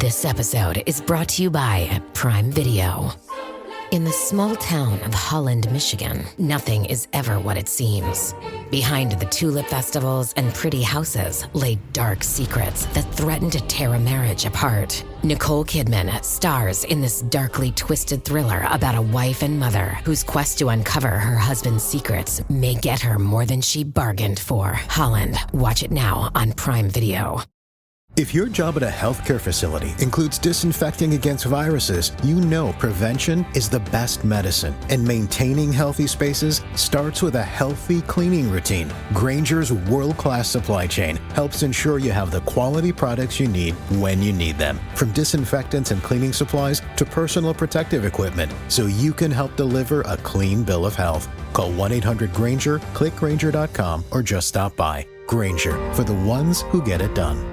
This episode is brought to you by Prime Video. In the small town of Haaland, Michigan, nothing is ever what it seems. Behind the tulip festivals and pretty houses lay dark secrets that threaten to tear a marriage apart. Nicole Kidman stars in this darkly twisted thriller about a wife and mother whose quest to uncover her husband's secrets may get her more than she bargained for. Haaland. Watch it now on Prime Video. If your job at a healthcare facility includes disinfecting against viruses, you know prevention is the best medicine. And maintaining healthy spaces starts with a healthy cleaning routine. Grainger's world-class supply chain helps ensure you have the quality products you need when you need them. From disinfectants and cleaning supplies to personal protective equipment, so you can help deliver a clean bill of health. Call 1-800-GRAINGER, click Grainger.com, or just stop by. Grainger, for the ones who get it done.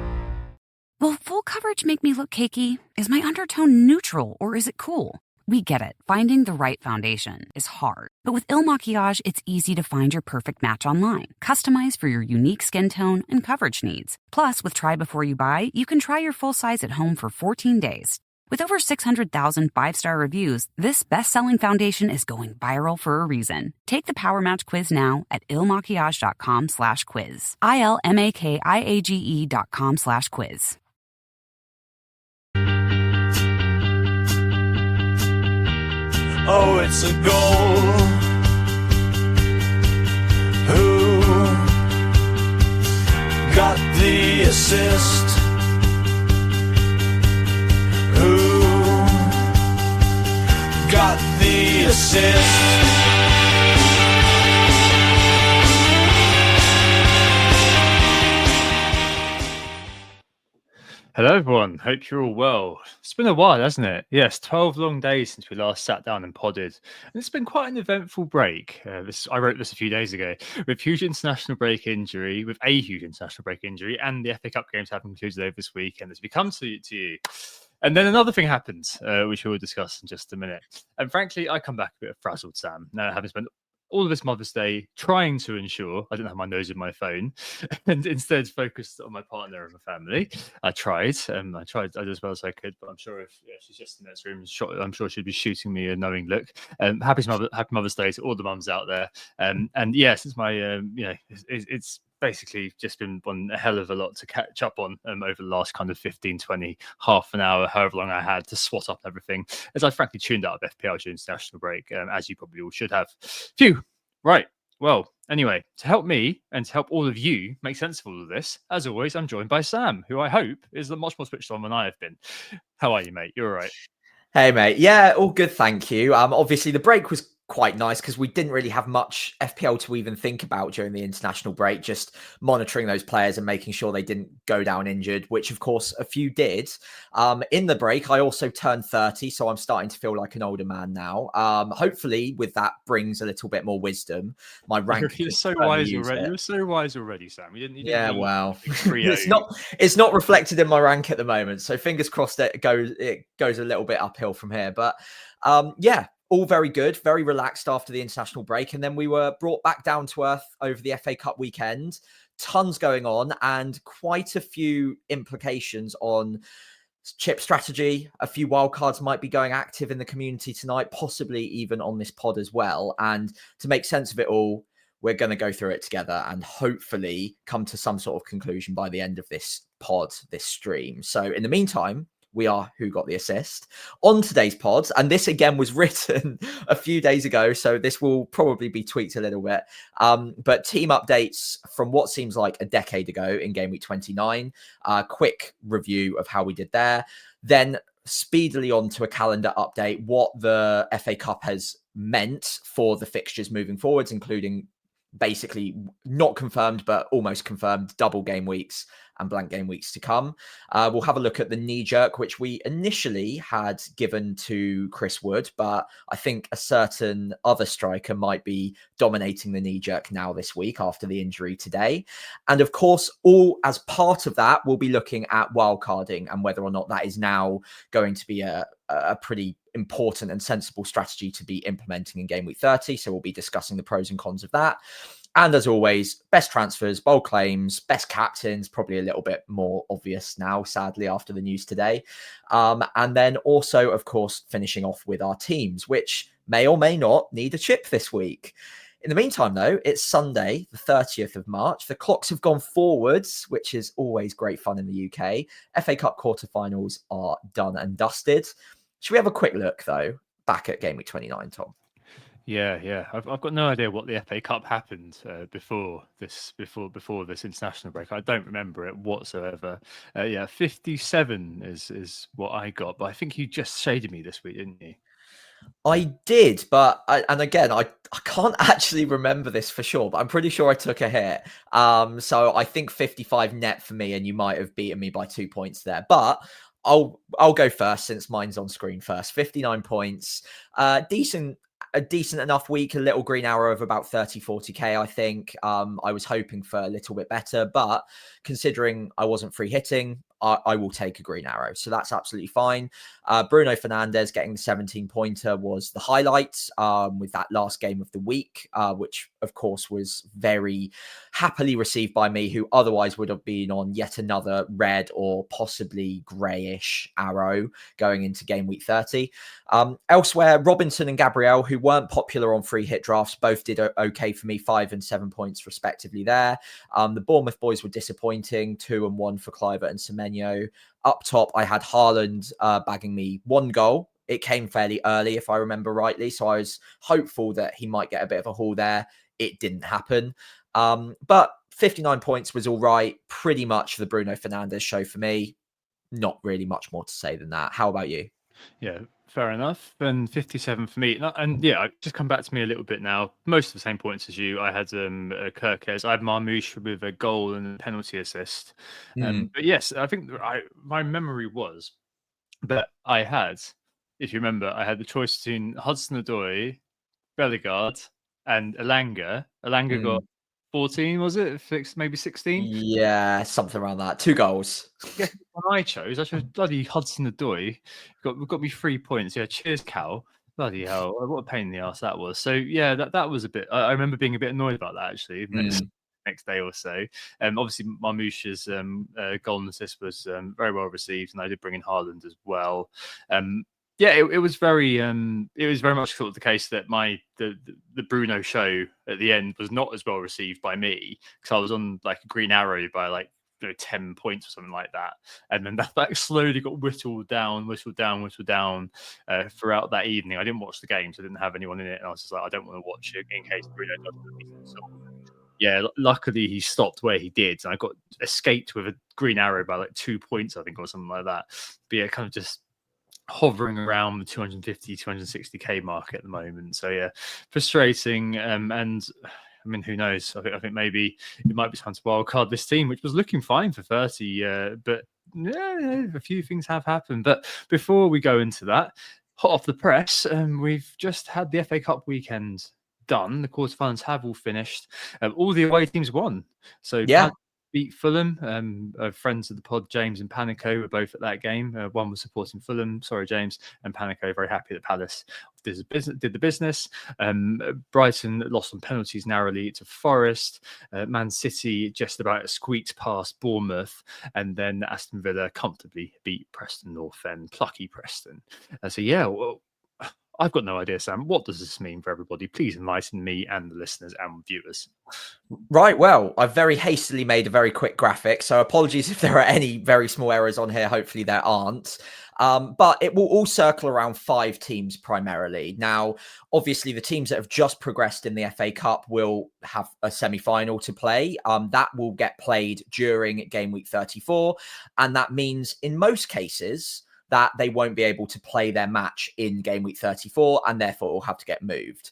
Will full coverage make me look cakey? Is my undertone neutral or is it cool? We get it. Finding the right foundation is hard. But with Il Maquillage, it's easy to find your perfect match online, customized for your unique skin tone and coverage needs. Plus, with Try Before You Buy, you can try your full size at home for 14 days. With over 600,000 five-star reviews, this best-selling foundation is going viral for a reason. Take the Power Match quiz now at ilmaquillage.com/quiz. ILMAKIAGE.com/quiz. Oh, it's a goal. Who got the assist? Who got the assist? Hello everyone, hope you're all well. It's been a while, hasn't it? Yes, 12 long days since we last sat down and podded. And it's been quite an eventful break. I wrote this a few days ago. With a huge international break injury, and the FA Cup games have concluded over this weekend as we come to you. And then another thing happens, which we'll discuss in just a minute. And frankly, I come back a bit frazzled, Sam, now having spent all of this Mother's Day trying to ensure I didn't have my nose in my phone and instead focused on my partner and my family. I tried as well as I could, but I'm sure if she's just in this room, I'm sure she'd be shooting me a knowing look. Happy Mother's Day to all the mums out there. And yes, it's my, it's basically just been one a hell of a lot to catch up on over the last kind of 15, 20, half an hour, however long I had to swat up everything, as I frankly tuned out of FPL during international break, as you probably all should have. Phew. Right. Well, anyway, to help me and to help all of you make sense of all of this, as always, I'm joined by Sam, who I hope is much more switched on than I have been. How are you, mate? You're all right? Hey, mate. Yeah, all good, thank you. Obviously, the break was quite nice because we didn't really have much FPL to even think about during the international break, just monitoring those players and making sure they didn't go down injured, which of course a few did. In the break, I also turned 30, so I'm starting to feel like an older man now. Hopefully with that brings a little bit more wisdom. My rank You're so wise already. You're so wise already, Sam. You didn't yeah, well, it's not reflected in my rank at the moment, so fingers crossed it goes a little bit uphill from here. But yeah, all very good, very relaxed after the international break. And then we were brought back down to earth over the FA Cup weekend. Tons going on and quite a few implications on chip strategy. A few wildcards might be going active in the community tonight, possibly even on this pod as well. And to make sense of it all, we're going to go through it together and hopefully come to some sort of conclusion by the end of this pod, this stream. So in the meantime, we are Who Got the Assist on today's pod. And this again was written a few days ago, so this will probably be tweaked a little bit. But team updates from what seems like a decade ago in Gameweek 29. Quick review of how we did there. Then speedily on to a calendar update, what the FA Cup has meant for the fixtures moving forwards, including basically not confirmed, but almost confirmed double game weeks and blank game weeks to come. We'll have a look at the knee jerk, which we initially had given to Chris Wood, but I think a certain other striker might be dominating the knee jerk now this week after the injury today. And of course, all as part of that, we'll be looking at wildcarding and whether or not that is now going to be a pretty important and sensible strategy to be implementing in game week 30. So we'll be discussing the pros and cons of that. And as always, best transfers, bold claims, best captains, probably a little bit more obvious now, sadly, after the news today. And then also, of course, finishing off with our teams, which may or may not need a chip this week. In the meantime, though, it's Sunday, the 30th of March. The clocks have gone forwards, which is always great fun in the UK. FA Cup quarterfinals are done and dusted. Should we have a quick look, though, back at Game Week 29, Tom? Yeah. I've got no idea what the FA Cup happened before this international break. I don't remember it whatsoever. 57 is what I got, but I think you just shaded me this week, didn't you? I did, but I can't actually remember this for sure, but I'm pretty sure I took a hit. So I think 55 net for me, and you might have beaten me by 2 points there. But I'll go first since mine's on screen first. 59 points, a decent enough week, a little green arrow of about 40k, I think. I was hoping for a little bit better, but considering I wasn't free hitting, I will take a green arrow. So that's absolutely fine. Bruno Fernandes getting the 17-pointer was the highlight with that last game of the week, which, of course, was very happily received by me, who otherwise would have been on yet another red or possibly greyish arrow going into game week 30. Elsewhere, Robinson and Gabriel, who weren't popular on free hit drafts, both did okay for me, 5 and 7 points respectively there. The Bournemouth boys were disappointing, 2 and 1 for Cliver and Semenyo. Up top, I had Haaland bagging me 1 goal. It came fairly early, if I remember rightly, so I was hopeful that he might get a bit of a haul there. It didn't happen. But 59 points was all right. Pretty much the Bruno Fernandes show for me. Not really much more to say than that. How about you? Yeah, fair enough. And 57 for me. And yeah, just come back to me a little bit now. Most of the same points as you. I had Kirkes. I had Marmoush with a goal and a penalty assist. But yes, I think my memory was that I had, if you remember, I had the choice between Hudson-Odoi, Bellegarde, and Elanga. Elanga got 14, was it? Maybe 16? Yeah, something around that. 2 goals. Yeah, when I chose bloody Hudson-Odoi. Got me 3 points. Yeah, cheers, Cal. Bloody hell, what a pain in the ass that was. So yeah, that was a bit. I remember being a bit annoyed about that actually. Next day or so. Obviously, Marmoush's goal and assist was very well received, and I did bring in Haaland as well. Yeah, it was very much sort of the case that the Bruno show at the end was not as well received by me because I was on like a green arrow by like 10 points or something like that, and then that slowly got whittled down throughout that evening. I didn't watch the game, so I didn't have anyone in it, and I was just like, I don't want to watch it in case Bruno does. Yeah, luckily he stopped where he did, and I got escaped with a green arrow by like 2 points, I think, or something like that. But yeah, kind of just hovering around the 250, 260k mark at the moment. So yeah, frustrating. And I mean, who knows? I think maybe it might be time to wildcard this team, which was looking fine for 30. But yeah, a few things have happened. But before we go into that, hot off the press, we've just had the FA Cup weekend done. The quarterfinals have all finished. All the away teams won. So yeah. Beat Fulham. Friends of the pod, James and Panico, were both at that game. One was supporting Fulham. Sorry, James. And Panico, very happy that Palace did the business. Brighton lost on penalties narrowly to Forest. Man City just about squeaked past Bournemouth. And then Aston Villa comfortably beat Preston North End. Plucky Preston. So yeah, well, I've got no idea, Sam. What does this mean for everybody? Please enlighten me and the listeners and viewers. Right. Well, I've very hastily made a very quick graphic, so apologies if there are any very small errors on here. Hopefully there aren't. But it will all circle around 5 teams primarily. Now, obviously, the teams that have just progressed in the FA Cup will have a semi-final to play. That will get played during game week 34. And that means in most cases that they won't be able to play their match in game week 34 and therefore will have to get moved.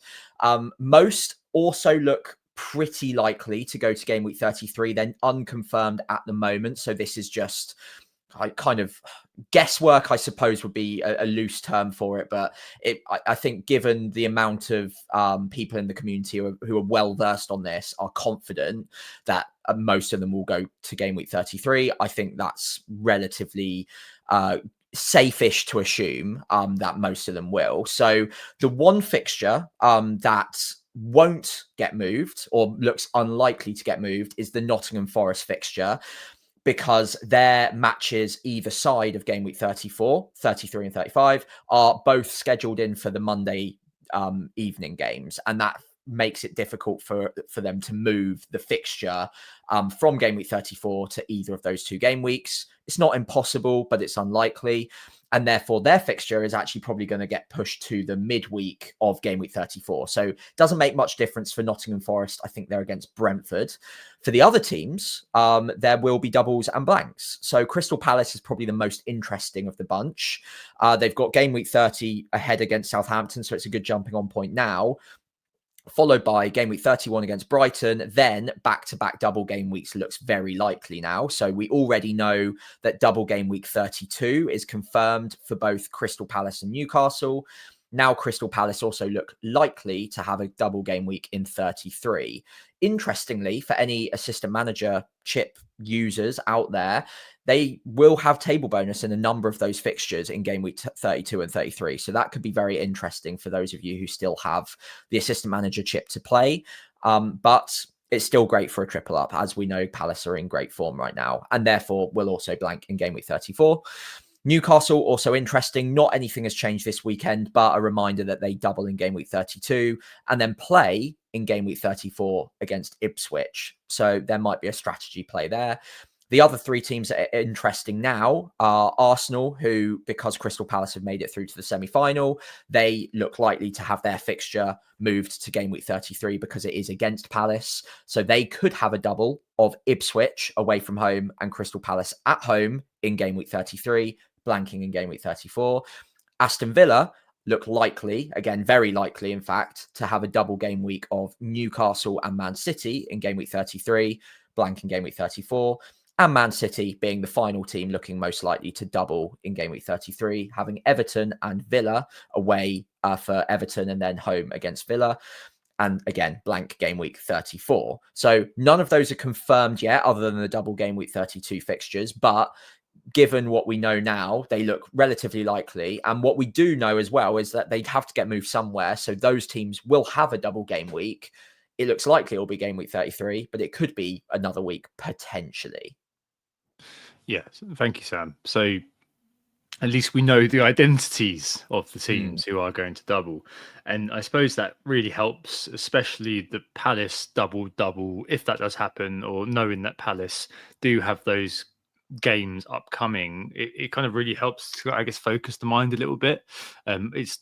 Most also look pretty likely to go to game week 33, then unconfirmed at the moment. So this is just kind of guesswork, I suppose, would be a loose term for it. But I think given the amount of people in the community who are well versed on this are confident that most of them will go to game week 33, I think that's relatively safe-ish to assume that most of them will. So the one fixture that won't get moved or looks unlikely to get moved is the Nottingham Forest fixture, because their matches either side of game week 34, 33 and 35 are both scheduled in for the Monday evening games. And that makes it difficult for them to move the fixture from game week 34 to either of those 2 game weeks. It's not impossible, but it's unlikely. And therefore, their fixture is actually probably going to get pushed to the midweek of game week 34. So it doesn't make much difference for Nottingham Forest. I think they're against Brentford. For the other teams, there will be doubles and blanks. So Crystal Palace is probably the most interesting of the bunch. They've got game week 30 ahead against Southampton, so it's a good jumping on point now, followed by game week 31 against Brighton. Then back-to-back double game weeks looks very likely now. So we already know that double game week 32 is confirmed for both Crystal Palace and Newcastle. Now Crystal Palace also look likely to have a double game week in 33. Interestingly, for any assistant manager chip users out there, they will have table bonus in a number of those fixtures in game week 32 and 33. So that could be very interesting for those of you who still have the assistant manager chip to play. But it's still great for a triple up. As we know, Palace are in great form right now, and therefore will also blank in game week 34. Newcastle, also interesting. Not anything has changed this weekend, but a reminder that they double in game week 32 and then play in game week 34 against Ipswich. So there might be a strategy play there. The other 3 teams that are interesting now are Arsenal, who, because Crystal Palace have made it through to the semi-final, they look likely to have their fixture moved to game week 33 because it is against Palace. So they could have a double of Ipswich away from home and Crystal Palace at home in game week 33, blanking in game week 34. Aston Villa look likely, again, very likely, in fact, to have a double game week of Newcastle and Man City in game week 33, blank in game week 34. And Man City being the final team looking most likely to double in game week 33, having Everton and Villa away for Everton and then home against Villa. And again, blank game week 34. So none of those are confirmed yet, other than the double game week 32 fixtures. But given what we know now, they look relatively likely. And what we do know as well is that they'd have to get moved somewhere. So those teams will have a double game week. It looks likely it'll be game week 33, but it could be another week potentially. Yeah, thank you, Sam. So at least we know the identities of the teams who are going to double. And I suppose that really helps, especially the Palace double, if that does happen, or knowing that Palace do have those games upcoming. It kind of really helps to, I guess, focus the mind a little bit. It's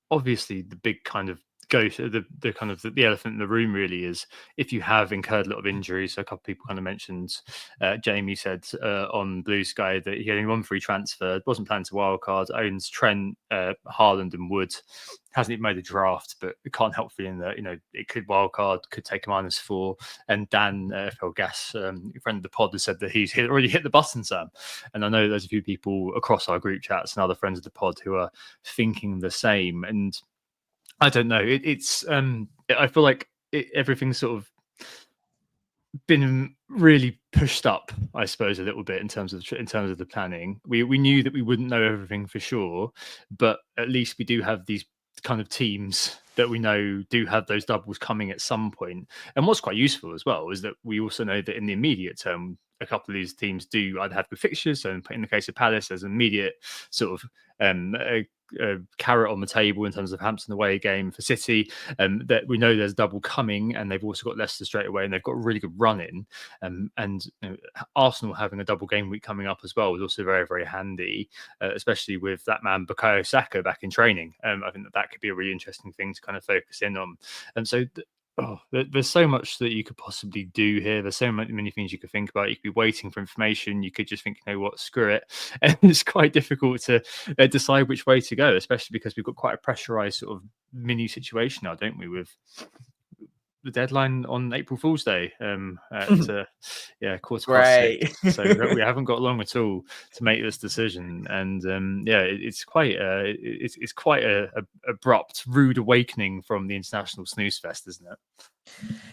obviously the big kind of the kind of the elephant in the room really is if you have incurred a lot of injuries. So a couple of people kind of mentioned, Jamie said on Blue Sky that he only won free transfer, wasn't planning to wildcard, owns Trent, Haaland and Wood, hasn't even made a draft, but it can't help feeling that, it could wildcard, could take a -4. And Dan, FL Gas, friend of the pod, has said that he's already hit the button, Sam. And I know there's a few people across our group chats and other friends of the pod who are thinking the same. And I don't know. I feel like everything's sort of been really pushed up, I suppose, a little bit in terms of the planning. We knew that we wouldn't know everything for sure, but at least we do have these kind of teams that we know do have those doubles coming at some point. And what's quite useful as well is that we also know that in the immediate term, a couple of these teams do either have good fixtures. So in the case of Palace, there's an immediate sort of a carrot on the table in terms of Hampton away game for City, that we know there's double coming, and they've also got Leicester straight away, and they've got a really good run in. And Arsenal having a double game week coming up as well was also very, very handy, especially with that man Bukayo Saka back in training. I think that could be a really interesting thing to kind of focus in on. And so there's so much that you could possibly do here. There's so many things you could think about. You could be waiting for information. You could just think, you know what, screw it. And it's quite difficult to decide which way to go, especially because we've got quite a pressurized sort of mini situation now, don't we, with the deadline on April Fool's Day at 6:15. So we haven't got long at all to make this decision, and it's quite a abrupt, rude awakening from the international snooze fest, isn't it?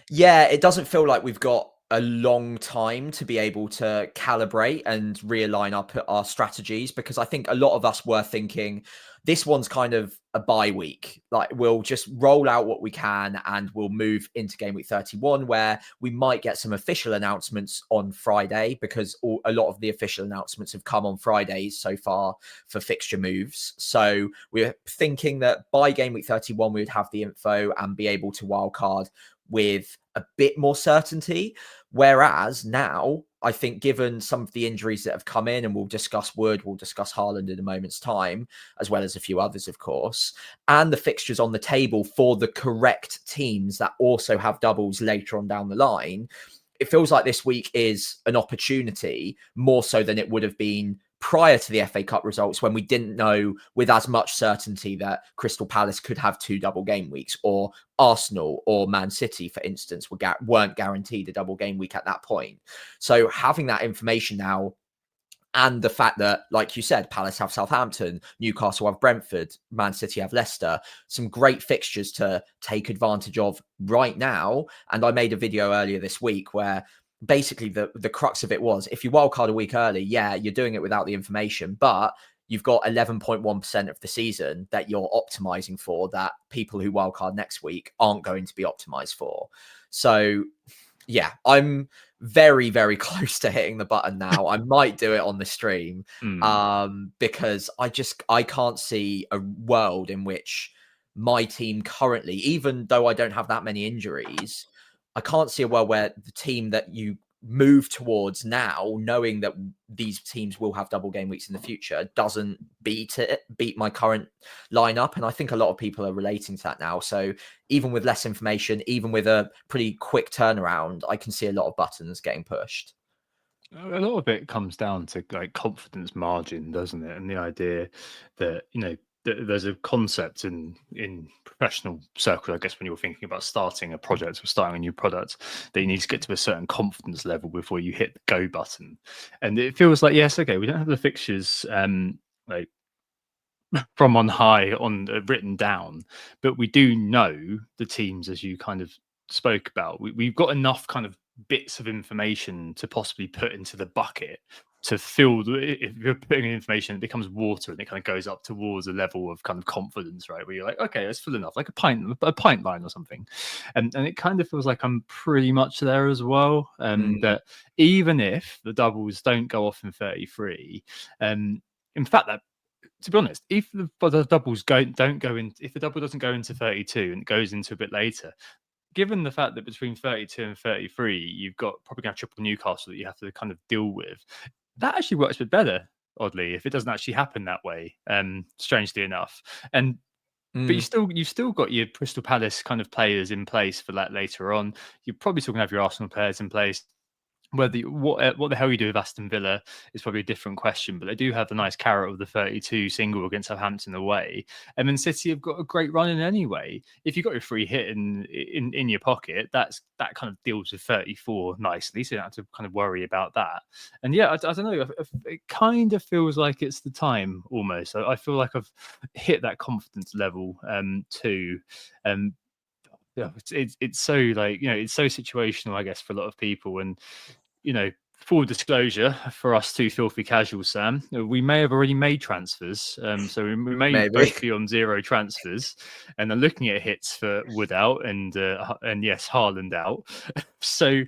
Yeah, it doesn't feel like we've got a long time to be able to calibrate and realign our strategies, because I think a lot of us were thinking this one's kind of a bye week. Like, we'll just roll out what we can and we'll move into game week 31, where we might get some official announcements on Friday, because a lot of the official announcements have come on Fridays so far for fixture moves. So we're thinking that by game week 31, we would have the info and be able to wildcard with a bit more certainty. Whereas now, I think, given some of the injuries that have come in, and we'll discuss Wood, we'll discuss Haaland in a moment's time, as well as a few others, of course, and the fixtures on the table for the correct teams that also have doubles later on down the line, it feels like this week is an opportunity more so than it would have been prior to the FA Cup results, when we didn't know with as much certainty that Crystal Palace could have 2 double game weeks, or Arsenal or Man City, for instance, weren't guaranteed a double game week at that point. So having that information now, and the fact that, like you said, Palace have Southampton, Newcastle have Brentford, Man City have Leicester, some great fixtures to take advantage of right now. And I made a video earlier this week where basically the crux of it was, if you wildcard a week early, yeah, you're doing it without the information, but you've got 11.1% of the season that you're optimizing for, that people who wildcard next week aren't going to be optimized for. So yeah, I'm very, very close to hitting the button now. I might do it on the stream because I can't see a world in which my team currently, even though I don't have that many injuries, I can't see a world where the team that you move towards now, knowing that these teams will have double game weeks in the future, doesn't beat my current lineup. And I think a lot of people are relating to that now. So even with less information, even with a pretty quick turnaround, I can see a lot of buttons getting pushed. A lot of it comes down to like confidence margin, doesn't it? And the idea that, there's a concept in professional circles, I guess, when you're thinking about starting a project or starting a new product, that you need to get to a certain confidence level before you hit the go button. And it feels like, yes, okay, we don't have the fixtures like from on high written down, but we do know the teams, as you kind of spoke about. We've got enough kind of bits of information to possibly put into the bucket to fill if you're putting in information, it becomes water and it kind of goes up towards a level of kind of confidence, right? Where you're like, okay, it's full enough, like a pint line or something. And it kind of feels like I'm pretty much there as well. That even if the doubles don't go off in 33, in fact, that, to be honest, if the doubles don't go in, if the double doesn't go into 32 and it goes into a bit later, given the fact that between 32 and 33, you've got probably going to triple Newcastle that you have to kind of deal with, that actually works a bit better, oddly, if it doesn't actually happen that way, strangely enough. And but you've still got your Crystal Palace kind of players in place for that later on. You're probably still going to have your Arsenal players in place. What the hell you do with Aston Villa is probably a different question, but they do have the nice carrot of the 32 single against Southampton away, and then City have got a great run in anyway. If you've got your free hit in your pocket, that kind of deals with 34 nicely, so you don't have to kind of worry about that. And yeah, I don't know, it kind of feels like it's the time almost. I feel like I've hit that confidence level too. Yeah, it's so, like, it's so situational, I guess, for a lot of people. And full disclosure for us two filthy casuals, Sam, we may have already made transfers. So we may both be on 0 transfers, and then looking at hits for Wood out and yes, Haaland out. So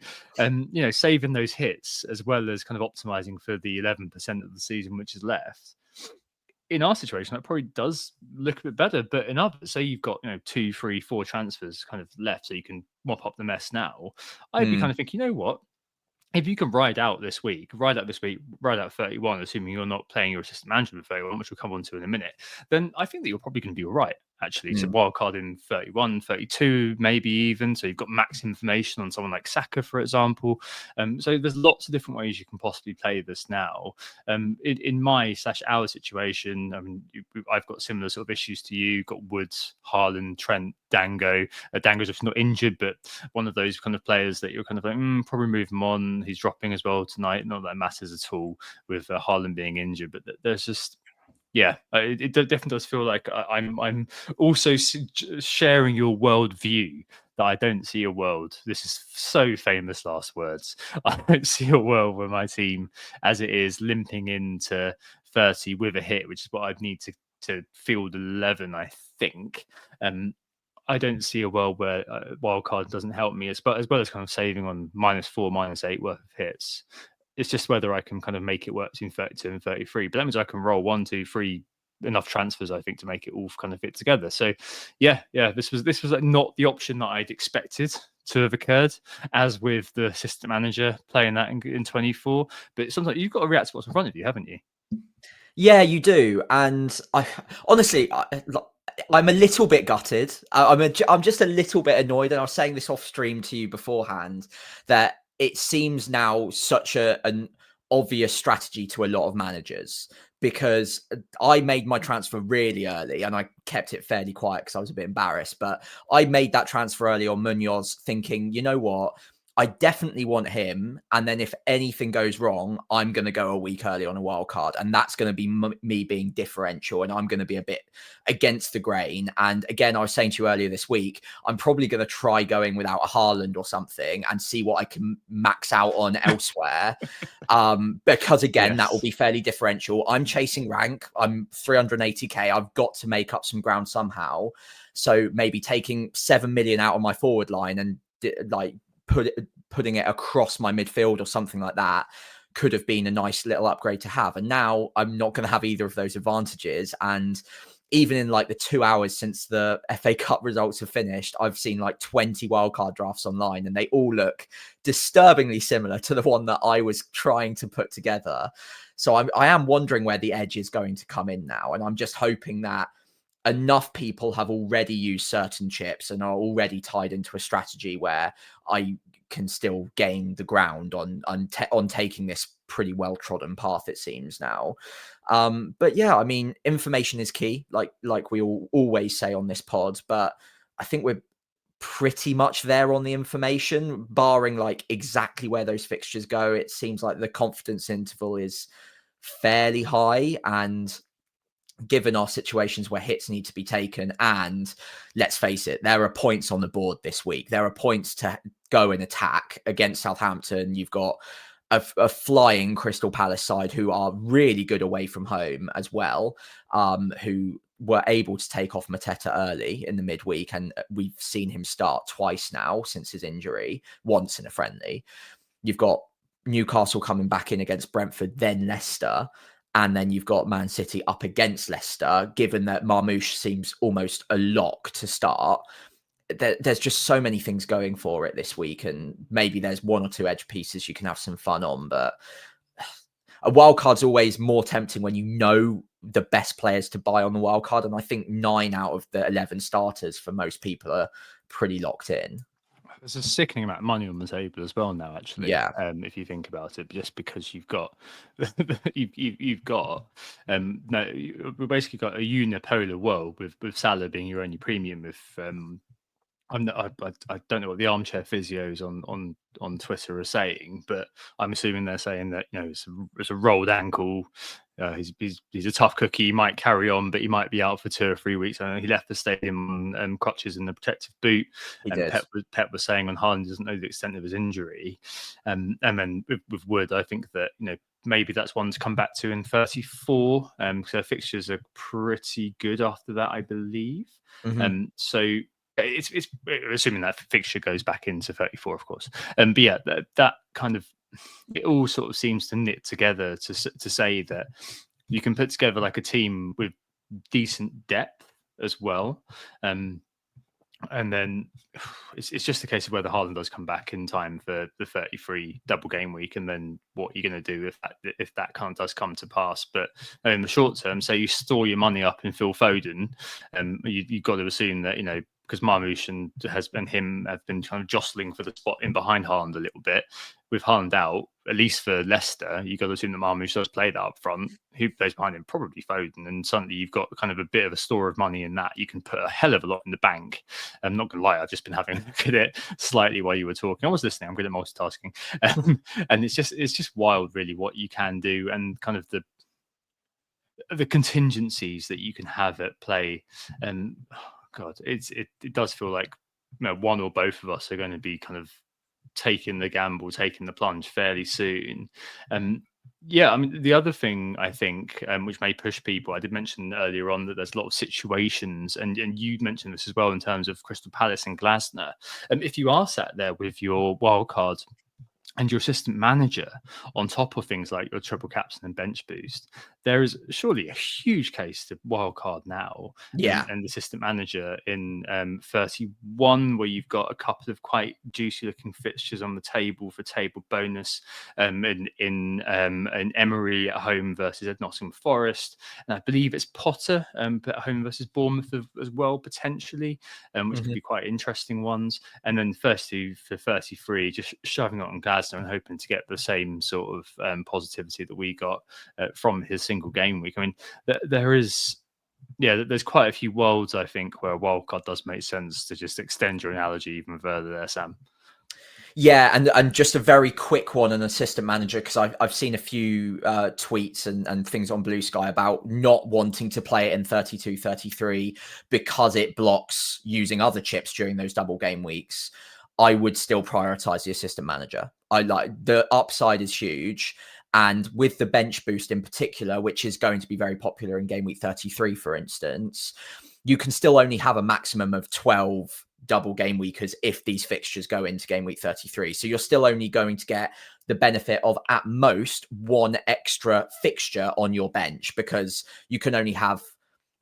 saving those hits as well as kind of optimizing for the 11% of the season which is left. In our situation, that probably does look a bit better, but in others, say you've got 2, 3, 4 transfers kind of left, so you can mop up the mess now. I'd be kind of thinking, you know what? If you can ride out 31, assuming you're not playing your assistant manager with 31, which we'll come on to in a minute, then I think that you're probably going to be all right, actually, to wildcard in 31, 32, maybe even. So you've got max information on someone like Saka, for example. So there's lots of different ways you can possibly play this now. In our situation, I mean, I've got similar sort of issues to you. You've got Woods, Haaland, Trent, Dango. Dango's obviously not injured, but one of those kind of players that you're kind of like, probably move him on. He's dropping as well tonight. Not that it matters at all with Haaland being injured, but there's just, Yeah, it definitely does feel like I'm also sharing your worldview, that I don't see a world. This is so famous last words. I don't see a world where my team, as it is, limping into 30 with a hit, which is what I'd need to field 11, I think. I don't see a world where wildcard doesn't help me, as well as kind of saving on -4, -8 worth of hits. It's just whether I can kind of make it work between 32 and 33. But that means I can roll 1, 2, 3 enough transfers, I think, to make it all kind of fit together. So yeah, this was like not the option that I'd expected to have occurred, as with the assistant manager playing that in 24. But sometimes you've got to react to what's in front of you, haven't you? Yeah, you do. And I honestly, I'm a little bit gutted. I'm just a little bit annoyed. And I was saying this off stream to you beforehand, that it seems now such an obvious strategy to a lot of managers, because I made my transfer really early and I kept it fairly quiet because I was a bit embarrassed. But I made that transfer early on Munoz, thinking, you know what? I definitely want him. And then if anything goes wrong, I'm going to go a week early on a wild card. And that's going to be me being differential. And I'm going to be a bit against the grain. And again, I was saying to you earlier this week, I'm probably going to try going without a Haaland or something and see what I can max out on elsewhere. Because again, that will be fairly differential. I'm chasing rank. I'm 380k. I've got to make up some ground somehow. So maybe taking 7 million out of my forward line and putting it across my midfield or something like that could have been a nice little upgrade to have. And now I'm not going to have either of those advantages. And even in like the 2 hours since the FA Cup results have finished, I've seen like 20 wildcard drafts online, and they all look disturbingly similar to the one that I was trying to put together. So I am wondering where the edge is going to come in now. And I'm just hoping that enough people have already used certain chips and are already tied into a strategy where I can still gain the ground on taking this pretty well-trodden path, it seems now. But yeah, I mean, information is key, like we always say on this pod, but I think we're pretty much there on the information, barring like exactly where those fixtures go. It seems like the confidence interval is fairly high, and given our situations where hits need to be taken, and let's face it, there are points on the board this week. There are points to go and attack against Southampton. You've got a flying Crystal Palace side who are really good away from home as well, who were able to take off Mateta early in the midweek, and we've seen him start twice now since his injury, once in a friendly. You've got Newcastle coming back in against Brentford, then Leicester. And then you've got Man City up against Leicester, given that Marmoush seems almost a lock to start. There's just so many things going for it this week. And maybe there's 1 or 2 edge pieces you can have some fun on. But a wild card's always more tempting when you know the best players to buy on the wild card. And I think 9 out of the 11 starters for most people are pretty locked in. There's a sickening amount of money on the table as well now, actually. Yeah. If you think about it, just because you've got you've got no, we've basically got a unipolar world with Salah being your only premium. With I don't know what the armchair physios on Twitter are saying, but I'm assuming they're saying that, you know, it's a rolled ankle. He's a tough cookie. He might carry on, but he might be out for 2 or 3 weeks. I know he left the stadium on crutches in the protective boot. Pep was saying on Haaland doesn't know the extent of his injury. And then with Wood, I think that, you know, maybe that's one to come back to in 34. Because their fixtures are pretty good after that, I believe. So it's assuming that fixture goes back into 34, of course. But yeah, that kind of, it all sort of seems to knit together to say that you can put together like a team with decent depth as well. And then it's just a case of whether Haaland does come back in time for the 33 double game week, and then what you're going to do if that does come to pass. But in the short term, say you store your money up in Phil Foden, and you've got to assume that, you know, because Marmoush and him have been kind of jostling for the spot in behind Haaland a little bit. With Haaland out, at least for Leicester, you've got to assume that Marmoush does play that up front. Who plays behind him? Probably Foden. And suddenly you've got kind of a bit of a store of money in that. You can put a hell of a lot in the bank. I'm not going to lie, I've just been having a look at it slightly while you were talking. I was listening. I'm good at multitasking. And it's just wild, really, what you can do, and kind of the contingencies that you can have at play. And God, it does feel like one or both of us are going to be kind of taking the gamble, taking the plunge fairly soon. Yeah, I mean, the other thing I think, which may push people, I did mention earlier on that there's a lot of situations, and you mentioned this as well in terms of Crystal Palace and Glasner. If you are sat there with your wild card and your assistant manager on top of things like your triple captain and bench boost, there is surely a huge case to wildcard now. And the assistant manager in 31, where you've got a couple of quite juicy looking fixtures on the table for table bonus, in Emery at home versus Nottingham Forest, and I believe it's Potter at home versus Bournemouth as well, potentially, which could be quite interesting ones. And then 32 for 33, just shoving it on Glasner and hoping to get the same sort of positivity that we got from his single game week. I mean, there's quite a few worlds, I think, where a wildcard does make sense, to just extend your analogy even further there, Sam. Yeah, and just a very quick one, an assistant manager, because I've seen a few tweets and things on Blue Sky about not wanting to play it in 32, 33 because it blocks using other chips during those double game weeks. I would still prioritize the assistant manager. I like the upside is huge. And with the bench boost in particular, which is going to be very popular in game week 33, for instance, you can still only have a maximum of 12 double game weekers if these fixtures go into game week 33. So you're still only going to get the benefit of at most one extra fixture on your bench, because you can only have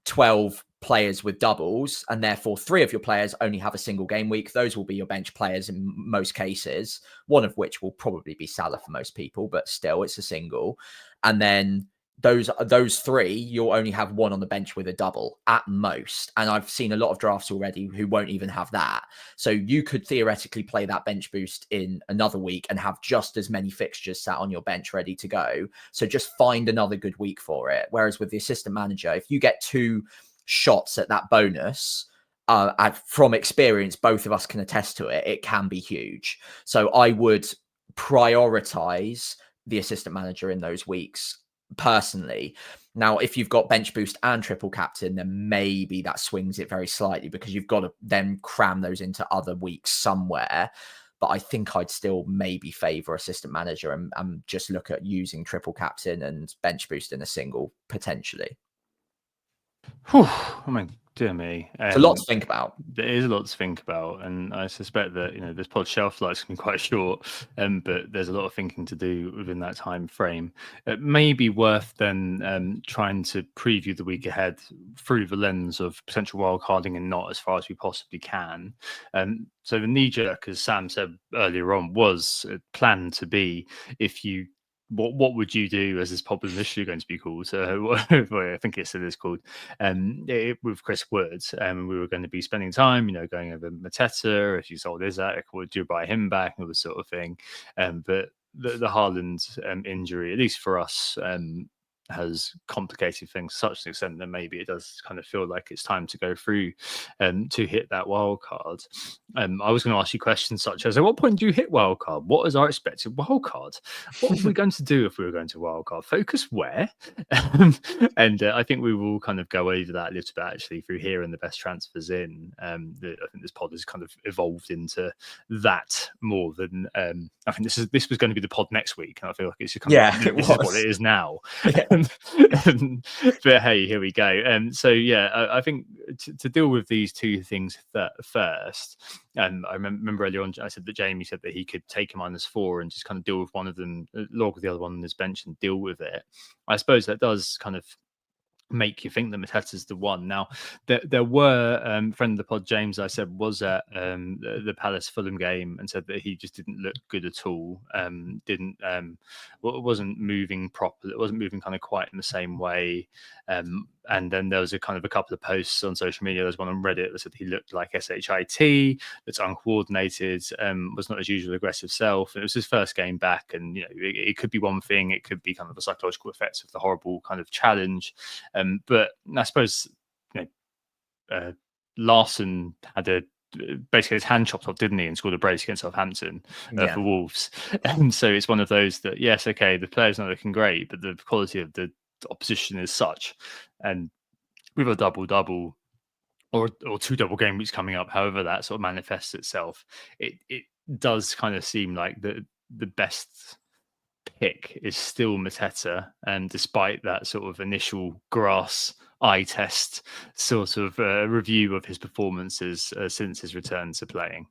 12 players with doubles, and therefore 3 of your players only have a single game week. Those will be your bench players in most cases, one of which will probably be Salah for most people, but still it's a single. And then those 3, you'll only have one on the bench with a double at most. And I've seen a lot of drafts already who won't even have that. So you could theoretically play that bench boost in another week and have just as many fixtures sat on your bench ready to go. So just find another good week for it. Whereas with the assistant manager, if you get 2 shots at that bonus, from experience, both of us can attest to it, it can be huge. So I would prioritize the assistant manager in those weeks personally. Now, if you've got bench boost and triple captain, then maybe that swings it very slightly, because you've got to then cram those into other weeks somewhere. But I think I'd still maybe favor assistant manager and just look at using triple captain and bench boost in a single potentially. Whew, I mean, dear me. It's a lot to think about. There is a lot to think about, and I suspect that this pod shelf life's going to be quite short, but there's a lot of thinking to do within that time frame. It may be worth then trying to preview the week ahead through the lens of potential wildcarding and not, as far as we possibly can. So the knee jerk, as Sam said earlier on, was planned to be, if you what would you do, as this pod was initially going to be called? So I think it still is called, with Chris Woods. We were going to be spending time, going over Mateta. If you sold Isaac, would you buy him back? All this sort of thing. But the Haaland injury, at least for us, has complicated things to such an extent that maybe it does kind of feel like it's time to go through to hit that wild card. I was going to ask you questions such as, at what point do you hit wild card? What is our expected wild card? What are we going to do if we were going to wild card? Focus where? And I think we will kind of go over that a little bit actually through here and the best transfers in. I think this pod has kind of evolved into that more than I think this was going to be the pod next week, and I feel like it's kind of, this is what it is now. Yeah. But hey, here we go. So yeah, I think to deal with these two things first, and I remember earlier on I said that Jamie said that he could take a -4 and just kind of deal with one of them, log the other one on his bench and deal with it. I suppose that does kind of make you think that Mateta's the one. Now, there were friend of the pod, James, I said, was at the Palace Fulham game and said that he just didn't look good at all. Wasn't moving properly. It wasn't moving kind of quite in the same way. And then there was a couple of posts on social media. There's one on Reddit that said he looked like SHIT, that's uncoordinated, was not his usual aggressive self. And it was his first game back, and it could be one thing, it could be kind of the psychological effects of the horrible kind of challenge. But I suppose Larson had basically his hand chopped off, didn't he, and scored a brace against Southampton for Wolves. And so it's one of those that, yes, okay, the player's not looking great, but the quality of the opposition as such. And with a double-double or two double game weeks coming up, however that sort of manifests itself, it does kind of seem like the best pick is still Mateta, and despite that sort of initial grass eye test sort of review of his performances since his return to playing.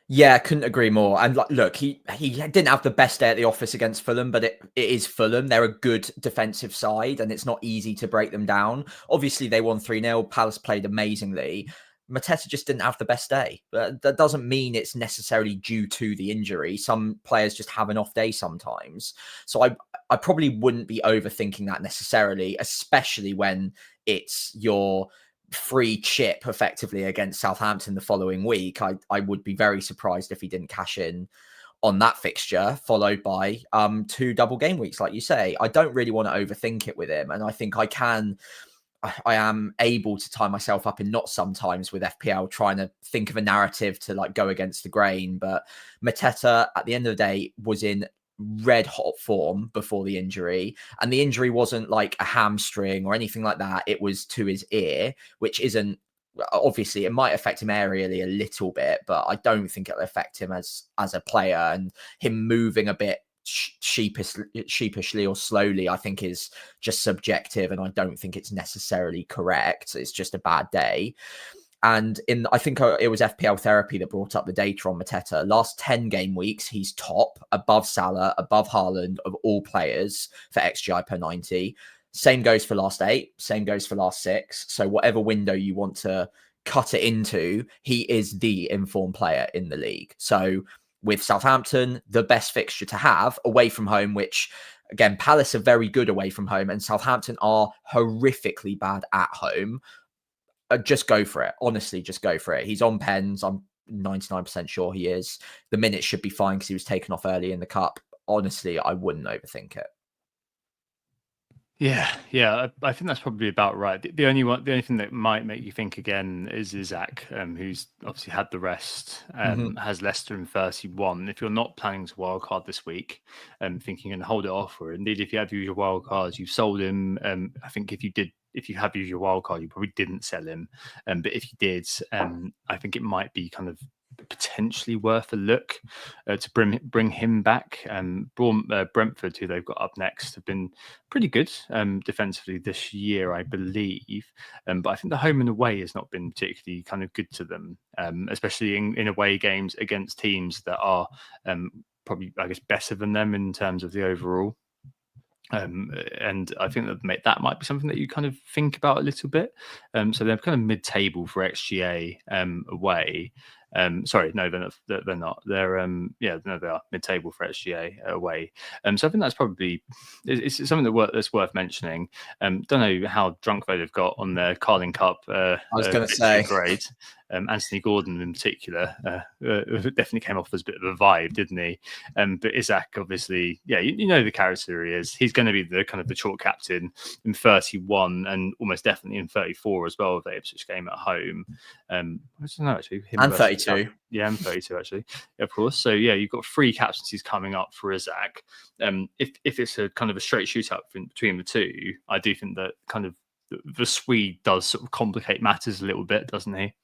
Yeah, couldn't agree more. And look, he didn't have the best day at the office against Fulham, but it is Fulham. They're a good defensive side, and it's not easy to break them down. Obviously, they won 3-0. Palace played amazingly. Mateta just didn't have the best day. But that doesn't mean it's necessarily due to the injury. Some players just have an off day sometimes. So I probably wouldn't be overthinking that necessarily, especially when it's your free chip effectively against Southampton the following week. I would be very surprised if he didn't cash in on that fixture, followed by 2 double game weeks, like you say. I don't really want to overthink it with him, and I think I am able to tie myself up in knots sometimes with FPL, trying to think of a narrative to like go against the grain. But Mateta, at the end of the day, was in red hot form before the injury, and the injury wasn't like a hamstring or anything like that. It was to his ear, which isn't, obviously it might affect him aerially a little bit, but I don't think it'll affect him as a player. And him moving a bit sheepishly or slowly, I think is just subjective, and I don't think it's necessarily correct. It's just a bad day. And I think it was FPL Therapy that brought up the data on Mateta. Last 10 game weeks, he's top, above Salah, above Haaland, of all players for XGI per 90. Same goes for last 8. Same goes for last 6. So whatever window you want to cut it into, he is the informed player in the league. So with Southampton, the best fixture to have away from home, which, again, Palace are very good away from home, and Southampton are horrifically bad at home. Just go for it. Honestly, just go for it. He's on pens. I'm 99% sure he is. The minutes should be fine because he was taken off early in the cup. Honestly, I wouldn't overthink it. Yeah, I think that's probably about right. The only thing that might make you think again is Isaac, who's obviously had the rest, has Leicester in 31. If you're not planning to wildcard this week, thinking and hold it off, or indeed if you have used your wildcards, you've sold him. I think if you have used your wildcard, you probably didn't sell him. But if you did, I think it might be kind of potentially worth a look to bring him back. Brentford, who they've got up next, have been pretty good defensively this year, I believe. But I think the home and away has not been particularly kind of good to them, especially in away games against teams that are probably, I guess, better than them in terms of the overall. And I think that might be something that you kind of think about a little bit. So they're kind of mid-table for XGA away. Sorry, no, they're not. They're they are mid-table for SGA away. So I think that's probably it's something that's worth mentioning. Don't know how drunk they've got on their Carling Cup. I was going to say grade. Anthony Gordon in particular definitely came off as a bit of a vibe, didn't he? But Isaac, obviously, yeah, you know the character he is. He's going to be the kind of the chalk captain in 31 and almost definitely in 34 as well. The Ipswich game at home. I don't know actually. And 32. Yeah, and 32 actually, of course. So yeah, you've got 3 captaincies coming up for Isaac. If it's a kind of a straight shootout between the two, I do think that kind of the Swede does sort of complicate matters a little bit, doesn't he?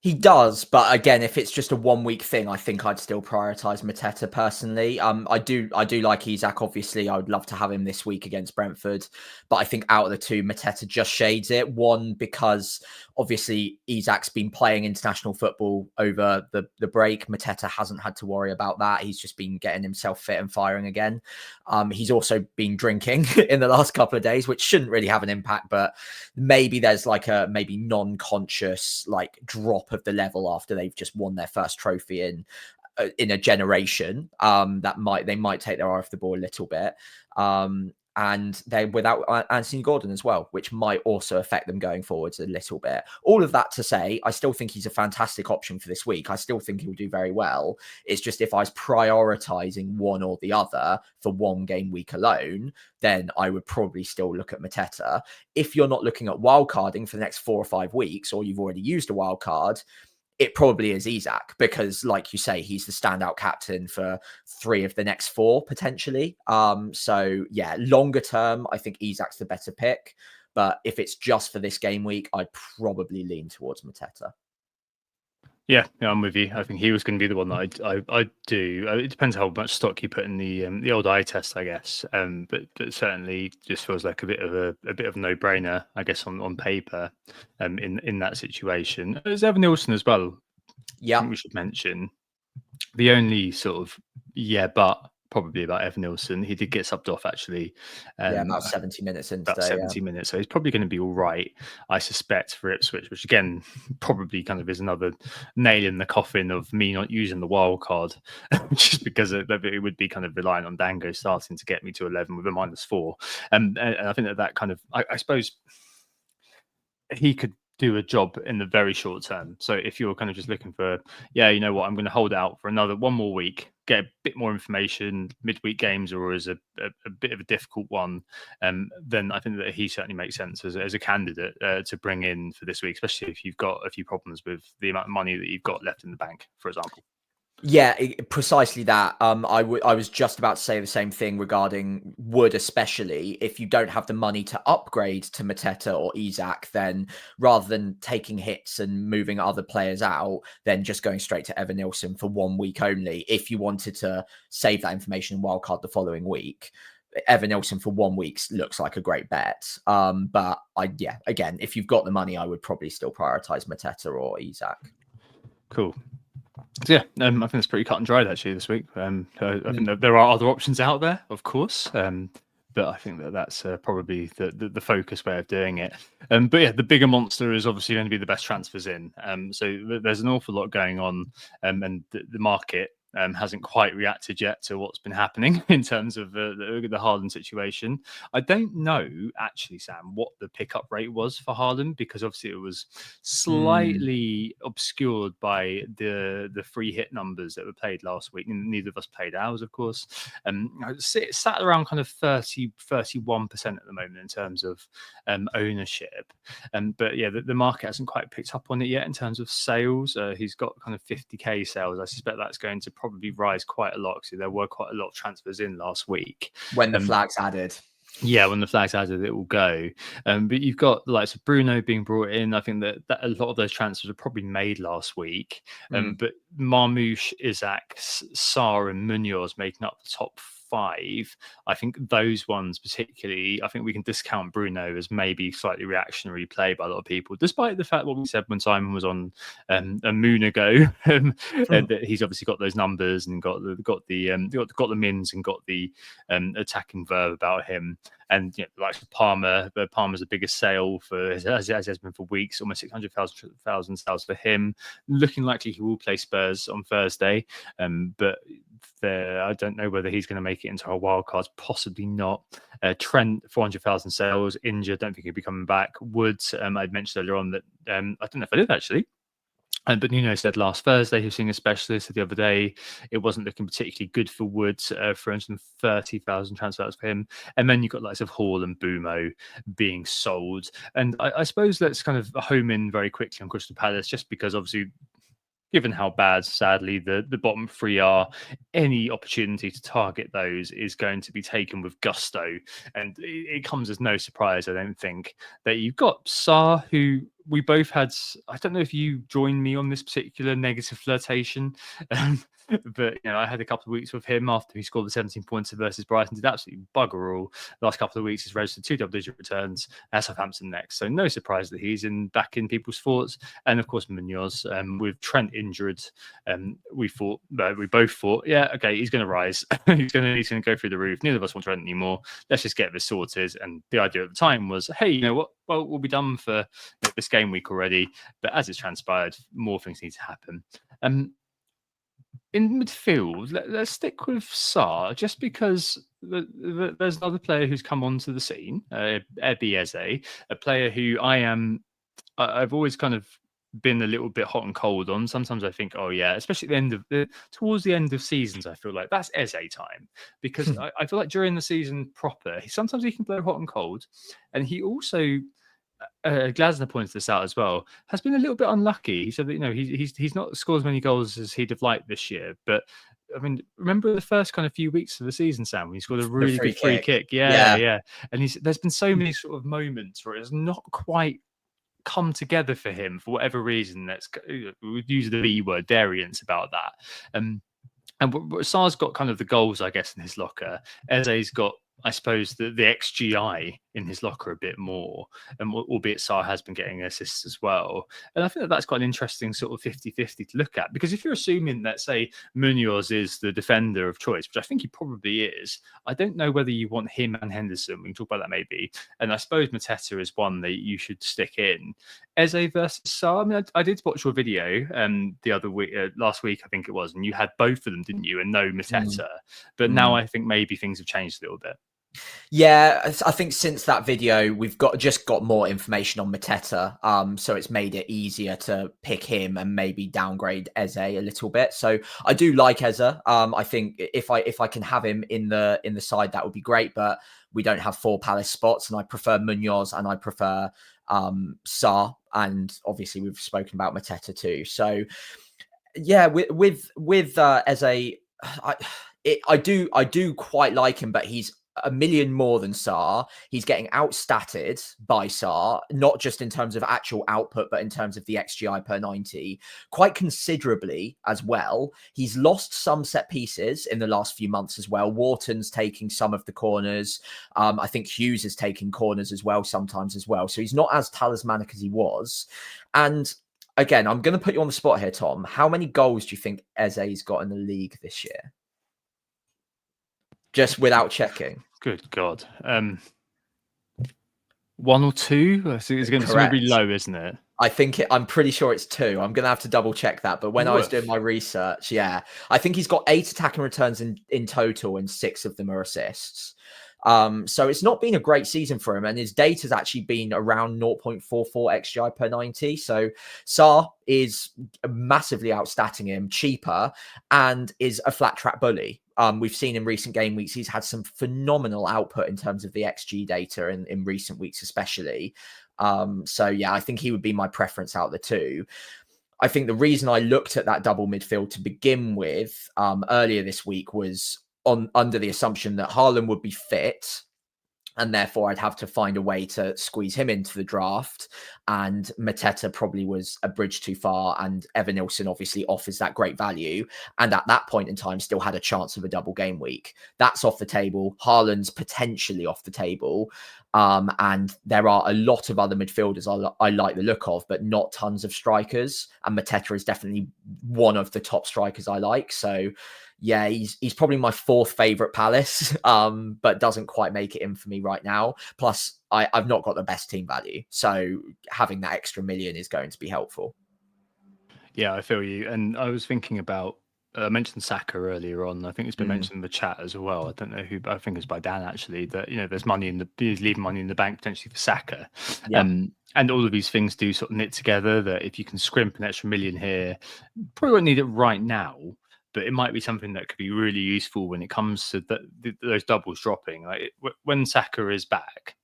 He does, but again, if it's just a 1 week thing, I think I'd still prioritize Mateta personally. I do like Isak. Obviously, I would love to have him this week against Brentford, but I think out of the two, Mateta just shades it. One, because obviously Isak's been playing international football over the break. Mateta hasn't had to worry about that. He's just been getting himself fit and firing again. He's also been drinking in the last couple of days, which shouldn't really have an impact, but maybe there's like a non-conscious like drop of the level after they've just won their first trophy in a generation. They might take their eye off the ball a little bit. And they're without Anthony Gordon as well, which might also affect them going forwards a little bit. All of that to say, I still think he's a fantastic option for this week. I still think he'll do very well. It's just if I was prioritizing one or the other for 1 game week alone, then I would probably still look at Mateta. If you're not looking at wildcarding for the next 4 or 5 weeks, or you've already used a wildcard, it probably is Isak, because like you say, he's the standout captain for 3 of the next 4 potentially. So yeah, longer term, I think Isak's the better pick. But if it's just for this game week, I'd probably lean towards Mateta. Yeah, I'm with you. I think he was going to be the one that I do. It depends how much stock you put in the old eye test, I guess. But certainly just feels like a bit of a no brainer, I guess, on paper. In that situation, there's Evan Nielsen as well. Yeah, I think we should mention the only sort of but probably about Evan Nielsen. He did get subbed off actually. About 70 minutes in about today. 70 minutes. So he's probably going to be all right, I suspect, for Ipswich, which again probably kind of is another nail in the coffin of me not using the wild card, just because it would be kind of relying on Dango starting to get me to 11 with a -4. And I think that kind of, I suppose he could do a job in the very short term. So if you're kind of just looking for, you know what, I'm going to hold out for one more week, get a bit more information, midweek games, or as a bit of a difficult one, then I think that he certainly makes sense as a candidate to bring in for this week, especially if you've got a few problems with the amount of money that you've got left in the bank, for example. Yeah, precisely that. I was just about to say the same thing regarding Wood, especially if you don't have the money to upgrade to Mateta or Isak, then rather than taking hits and moving other players out, then just going straight to Evan Nielsen for 1 week only. If you wanted to save that information in wildcard the following week, Evan Nielsen for 1 week looks like a great bet. But again, if you've got the money, I would probably still prioritize Mateta or Isak. Cool. So yeah, I think it's pretty cut and dried actually this week. I think that there are other options out there, of course, but I think that's probably the focus way of doing it. But yeah, the bigger monster is obviously going to be the best transfers in. So there's an awful lot going on, and the market hasn't quite reacted yet to what's been happening in terms of the Haaland situation. I don't know actually, Sam, what the pickup rate was for Haaland, because obviously it was slightly obscured by the free hit numbers that were played last week. Neither of us played ours, of course. It sat around kind of 31% at the moment in terms of ownership. But yeah, the market hasn't quite picked up on it yet in terms of sales. He's got kind of 50k sales. I suspect that's going to probably rise quite a lot, because there were quite a lot of transfers in last week when the flags added. Yeah, when the flags added, it will go. But you've got the likes of Bruno being brought in. I think that a lot of those transfers were probably made last week. But Marmoush, Isak, Sarr, and Munoz making up the top 5. I think those ones particularly, I think we can discount Bruno as maybe slightly reactionary play by a lot of people, despite the fact what we said when Simon was on a moon ago, that he's obviously got those numbers and got the mins and got the attacking verve about him. And like Palmer, Palmer's the biggest sale for as has been for weeks, almost 600,000 sales for him. Looking likely he will play Spurs on Thursday, but I don't know whether he's going to make it into our wild cards. Possibly not. Trent, 400,000 sales, injured. Don't think he'll be coming back. Woods, I'd mentioned earlier on that I don't know if I did actually. But Nuno said last Thursday he was seeing a specialist. The other day, it wasn't looking particularly good for Woods. 430,000 transfers for him. And then you've got lots of Hall and Bumo being sold. And I suppose let's kind of home in very quickly on Crystal Palace, just because obviously, given how bad, sadly, the bottom 3 are, any opportunity to target those is going to be taken with gusto. And it comes as no surprise, I don't think, that you've got Sarr, who we both had. I don't know if you joined me on this particular negative flirtation, but I had a couple of weeks with him after he scored the 17 points versus Brighton. Did absolutely bugger all. The last couple of weeks he's registered 2 double-digit returns at Southampton next, so no surprise that he's back in people's thoughts. And of course Munoz, with Trent injured, we both thought, yeah, okay, he's going to rise. he's going to go through the roof. Neither of us want Trent anymore. Let's just get this sorted. And the idea at the time was, hey, you know what? Well, we'll be done for this game week already. But as it's transpired, more things need to happen. In midfield, let's stick with Sarr, just because there's another player who's come onto the scene, Ebi Eze, a player who I've always kind of been a little bit hot and cold on. Sometimes I think, oh yeah, especially at towards the end of seasons, I feel like that's Eze time, because I feel like during the season proper, sometimes he can blow hot and cold, and he also Glasner points this out as well, has been a little bit unlucky. He said that, he's not scored as many goals as he'd have liked this year. But I mean, remember the first kind of few weeks of the season, Sam, when he scored a really good free kick. Yeah. And there's been so many sort of moments where it's not quite come together for him for whatever reason. We'd use the B word, variance about that. And Sar's got kind of the goals, I guess, in his locker. Eze's got, I suppose, the XGI in his locker a bit more, and albeit Sar has been getting assists as well. And I think that's quite an interesting sort of 50-50 to look at, because if you're assuming that, say, Munoz is the defender of choice, which I think he probably is, I don't know whether you want him and Henderson. We can talk about that maybe. And I suppose Mateta is one that you should stick in. Eze versus Sar. I mean, I did watch your video the other week, last week, I think it was, and you had both of them, didn't you? And no Mateta. But now I think maybe things have changed a little bit. Yeah, I think since that video, we've just got more information on Mateta, so it's made it easier to pick him and maybe downgrade Eze a little bit. So I do like Eze. I think if I can have him in the side, that would be great. But we don't have 4 Palace spots, and I prefer Munoz and I prefer Sar, and obviously we've spoken about Mateta too. So yeah, with Eze, I do quite like him, but he's a million more than Sar. He's getting outstatted by Sar, not just in terms of actual output, but in terms of the XGI per 90, quite considerably as well. He's lost some set pieces in the last few months as well. Wharton's taking some of the corners. I think Hughes is taking corners as well sometimes as well. So he's not as talismanic as he was. And again, I'm going to put you on the spot here, Tom. How many goals do you think Eze's got in the league this year? Just without checking. Good God. 1 or 2? I think it's going to be low, isn't it? I'm pretty sure it's 2. I'm going to have to double check that. But when I was doing my research, I think he's got 8 attacking returns in total, and 6 of them are assists. So it's not been a great season for him, and his data's actually been around 0.44 XGI per 90. So Sar is massively outstatting him, cheaper, and is a flat track bully. We've seen in recent game weeks, he's had some phenomenal output in terms of the XG data in recent weeks, especially. So yeah, I think he would be my preference out of the 2. I think the reason I looked at that double midfield to begin with earlier this week was under the assumption that Haaland would be fit, and therefore I'd have to find a way to squeeze him into the draft. And Mateta probably was a bridge too far, and Evanilson obviously offers that great value, and at that point in time still had a chance of a double game week. That's off the table. Haaland's potentially off the table. And there are a lot of other midfielders I like the look of, but not tons of strikers. And Mateta is definitely one of the top strikers I like. So yeah, he's probably my 4th favorite Palace, but doesn't quite make it in for me right now. Plus, I've not got the best team value, so having that extra million is going to be helpful. Yeah, I feel you. And I was thinking about, I mentioned Saka earlier on. I think it's been mentioned in the chat as well. I don't know who, but I think it was by Dan actually, that there's he's leaving money in the bank potentially for Saka. Yeah. And all of these things do sort of knit together, that if you can scrimp an extra million here, probably won't need it right now, but it might be something that could be really useful when it comes to those doubles dropping. Like when Saka is back,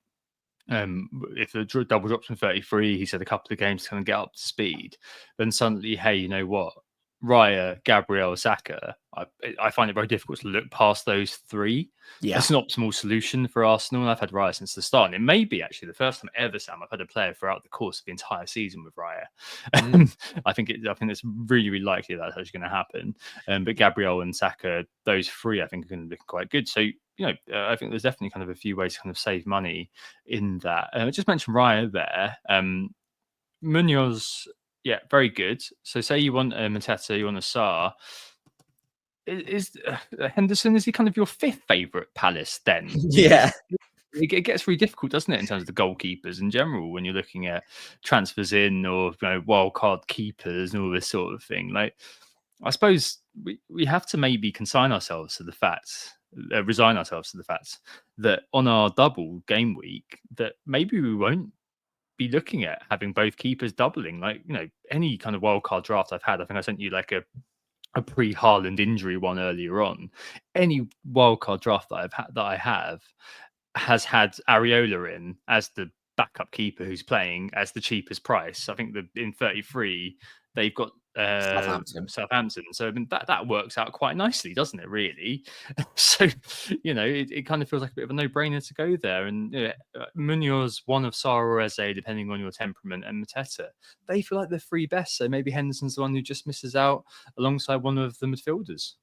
if the double drops from 33, he said a couple of games to kind of get up to speed, then suddenly, hey, you know what? Raya, Gabriel, Saka, I find it very difficult to look past those 3. Yeah. It's an optimal solution for Arsenal, and I've had Raya since the start. And it may be actually the first time ever, Sam, I've had a player throughout the course of the entire season with Raya. I think it's really, really likely that's actually going to happen. But Gabriel and Saka, those 3, I think are going to be quite good. So, I think there's definitely kind of a few ways to kind of save money in that. I just mentioned Raya there. Munoz, yeah, very good. So say you want a Mateta, you want a Sar. Is Henderson, is he kind of your 5th favourite Palace then? Yeah. It gets really difficult, doesn't it, in terms of the goalkeepers in general, when you're looking at transfers in or wildcard keepers and all this sort of thing. Like, I suppose we have to maybe resign ourselves to the fact that on our double game week, that maybe we won't be looking at having both keepers doubling. Like, any kind of wildcard draft I've had, I think I sent you like a pre-Haaland injury one earlier on. Any wildcard draft that I have has had Areola in as the backup keeper who's playing as the cheapest price. I think that in 33 they've got Southampton. So I mean, that works out quite nicely, doesn't it? Really. So it kind of feels like a bit of a no-brainer to go there. And Munoz, one of Sara or Eze, depending on your temperament, and Mateta, they feel like they're three best. So maybe Henderson's the one who just misses out alongside one of the midfielders.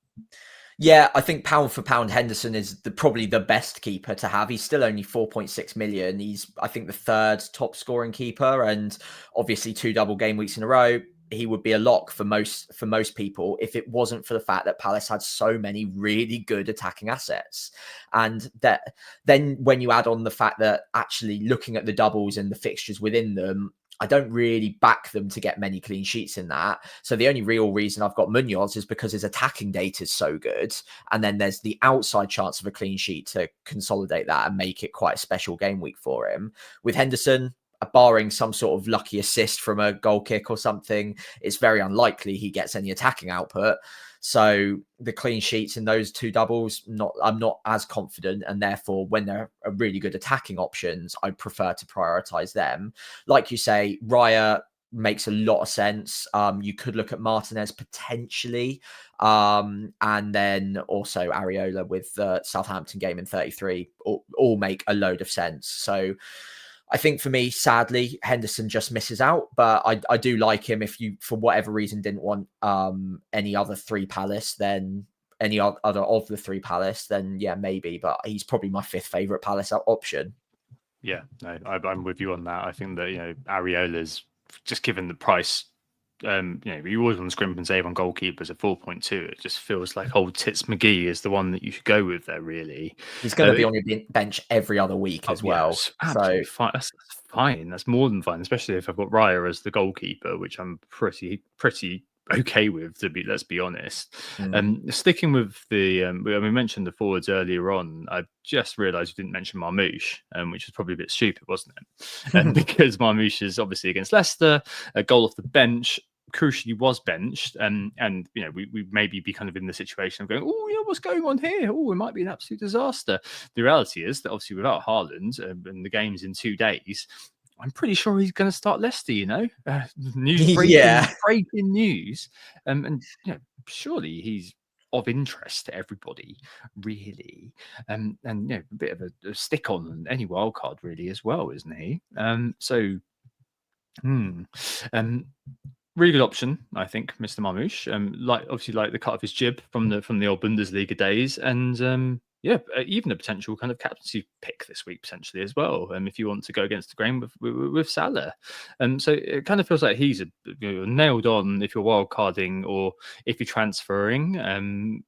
Yeah, I think pound for pound, Henderson is probably the best keeper to have. He's still only 4.6 million. He's, I think, the third top scoring keeper, and obviously 2 double game weeks in a row. He would be a lock for most people if it wasn't for the fact that Palace had so many really good attacking assets. And that then when you add on the fact that actually looking at the doubles and the fixtures within them, I don't really back them to get many clean sheets in that. So the only real reason I've got Munoz is because his attacking data is so good. And then there's the outside chance of a clean sheet to consolidate that and make it quite a special game week for him. With Henderson, barring some sort of lucky assist from a goal kick or something, it's very unlikely he gets any attacking output. So the clean sheets in those 2 doubles, I'm not as confident. And therefore, when they're really good attacking options, I prefer to prioritize them. Like you say, Raya makes a lot of sense. You could look at Martinez potentially. And then also Areola with the Southampton game in 33 all make a load of sense. So I think for me, sadly, Henderson just misses out, but I do like him. If you, for whatever reason, didn't want any other 3 Palace, then any other of the 3 Palace, then yeah, maybe. But he's probably my 5th favourite Palace option. Yeah, no, I'm with you on that. I think that Areola's just given the price. We always want to scrimp and save on goalkeepers at 4.2. It just feels like old Tits McGee is the one that you should go with there, really. He's going to be on your bench every other week as well. So fine. That's fine. That's more than fine, especially if I've got Raya as the goalkeeper, which I'm pretty okay with, let's be honest. Sticking with the, we mentioned the forwards earlier on. I just realised we didn't mention Marmoush, which was probably a bit stupid, wasn't it? Because Marmoush is obviously against Leicester, a goal off the bench. Crucially was benched, and we maybe be kind of in the situation of going, what's going on here? It might be an absolute disaster. The reality is that obviously without Haaland and the game's in 2 days, I'm pretty sure he's going to start Leicester. Breaking news, and surely he's of interest to everybody, really, and a bit of a stick on any wild card, really, as well, isn't he? Really good option, I think, Mr. Marmoush. Like the cut of his jib from the old Bundesliga days, and even a potential kind of captaincy pick this week potentially as well. If you want to go against the grain with Salah, so it kind of feels like he's nailed on if you're wild carding or if you're transferring.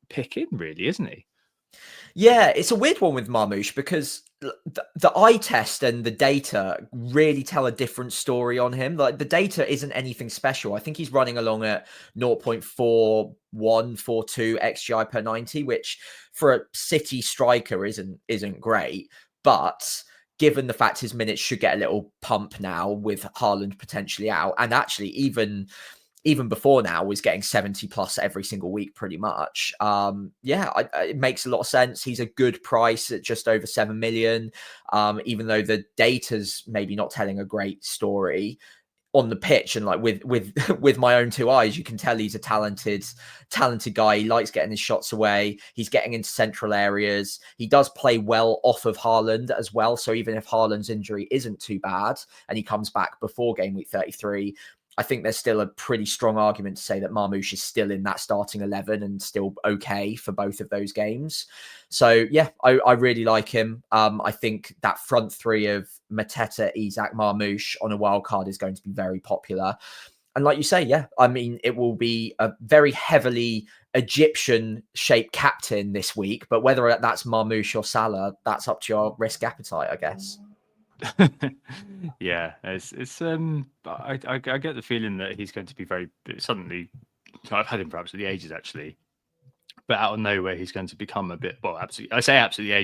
Pick in, really, isn't he? Yeah, it's a weird one with Marmoush because the eye test and the data really tell a different story on him. Like the data isn't anything special. I think he's running along at 0.4142 XGI per 90, which for a City striker isn't great. But given the fact his minutes should get a little pump now with Haaland potentially out, and actually even before now was getting 70 plus every single week pretty much. It makes a lot of sense. He's a good price at just over 7 million. Even though the data's maybe not telling a great story on the pitch, and like with my own 2 eyes, you can tell he's a talented guy. He likes getting his shots away. He's getting into central areas. He does play well off of Haaland as well. So even if Haaland's injury isn't too bad and he comes back before game week 33, I think there's still a pretty strong argument to say that Marmoush is still in that starting 11 and still okay for both of those games. So, yeah, I really like him. I think that front 3 of Mateta, Isak, Marmoush on a wild card is going to be very popular. And like you say, it will be a very heavily Egyptian-shaped captain this week. But whether that's Marmoush or Salah, that's up to your risk appetite, I guess. Yeah, it's I get the feeling that he's going to be very suddenly. I've had him for absolutely ages, actually, but out of nowhere he's going to become a bit. Well, absolutely, I say absolutely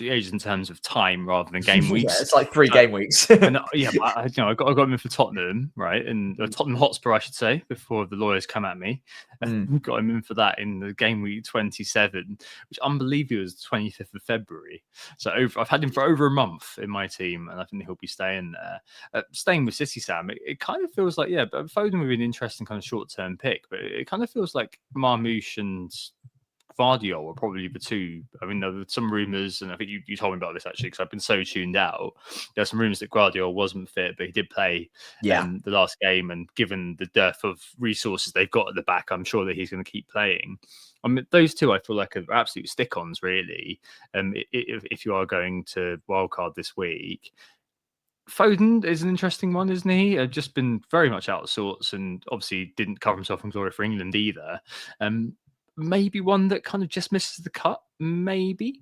ages in terms of time rather than game weeks. Yeah, it's like 3 game weeks. And I got him in for Tottenham, right, and Tottenham Hotspur, I should say, before the lawyers come at me. Got him in for that in the game week 27, which unbelievably was 25th of February. So I've had him for over a month in my team, and I think he'll be staying there. Staying with City, Sam, it kind of feels like, but Foden would be an interesting kind of short-term pick, but it kind of feels like Marmoush and Vardiol were probably the two. I mean, there were some rumours, and I think you told me about this actually, because I've been so tuned out. There are some rumours that Guardiola wasn't fit, but he did play the last game, and given the dearth of resources they've got at the back, I'm sure that he's going to keep playing. I mean, those two I feel like are absolute stick-ons, really. If you are going to wildcard this week. Foden is an interesting one, isn't he? Just been very much out of sorts, and obviously didn't cover himself in glory for England either. Maybe one that kind of just misses the cut, maybe.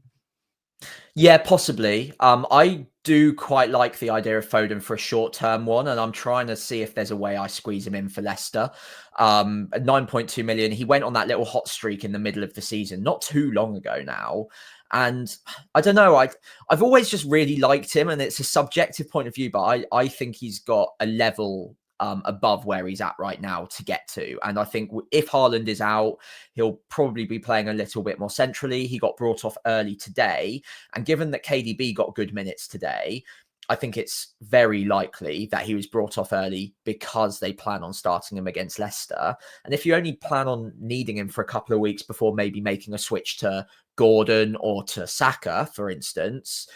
Yeah, possibly. I do quite like the idea of Foden for a short-term one, and I'm trying to see if there's a way I squeeze him in for Leicester. At 9.2 million, he went on that little hot streak in the middle of the season, not too long ago now. And I don't know, I've always just really liked him, and it's a subjective point of view, but I think he's got a level above where he's at right now to get to. And I think if Haaland is out, he'll probably be playing a little bit more centrally. He got brought off early today. And given that KDB got good minutes today, I think it's very likely that he was brought off early because they plan on starting him against Leicester. And if you only plan on needing him for a couple of weeks before maybe making a switch to Gordon or to Saka, for instance,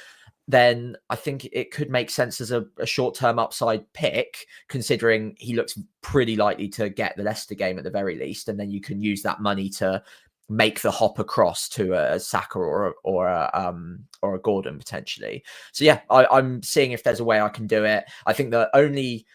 then I think it could make sense as a short-term upside pick, considering he looks pretty likely to get the Leicester game at the very least. And then you can use that money to make the hop across to a Saka or a Gordon potentially. So yeah, I'm seeing if there's a way I can do it. I think the only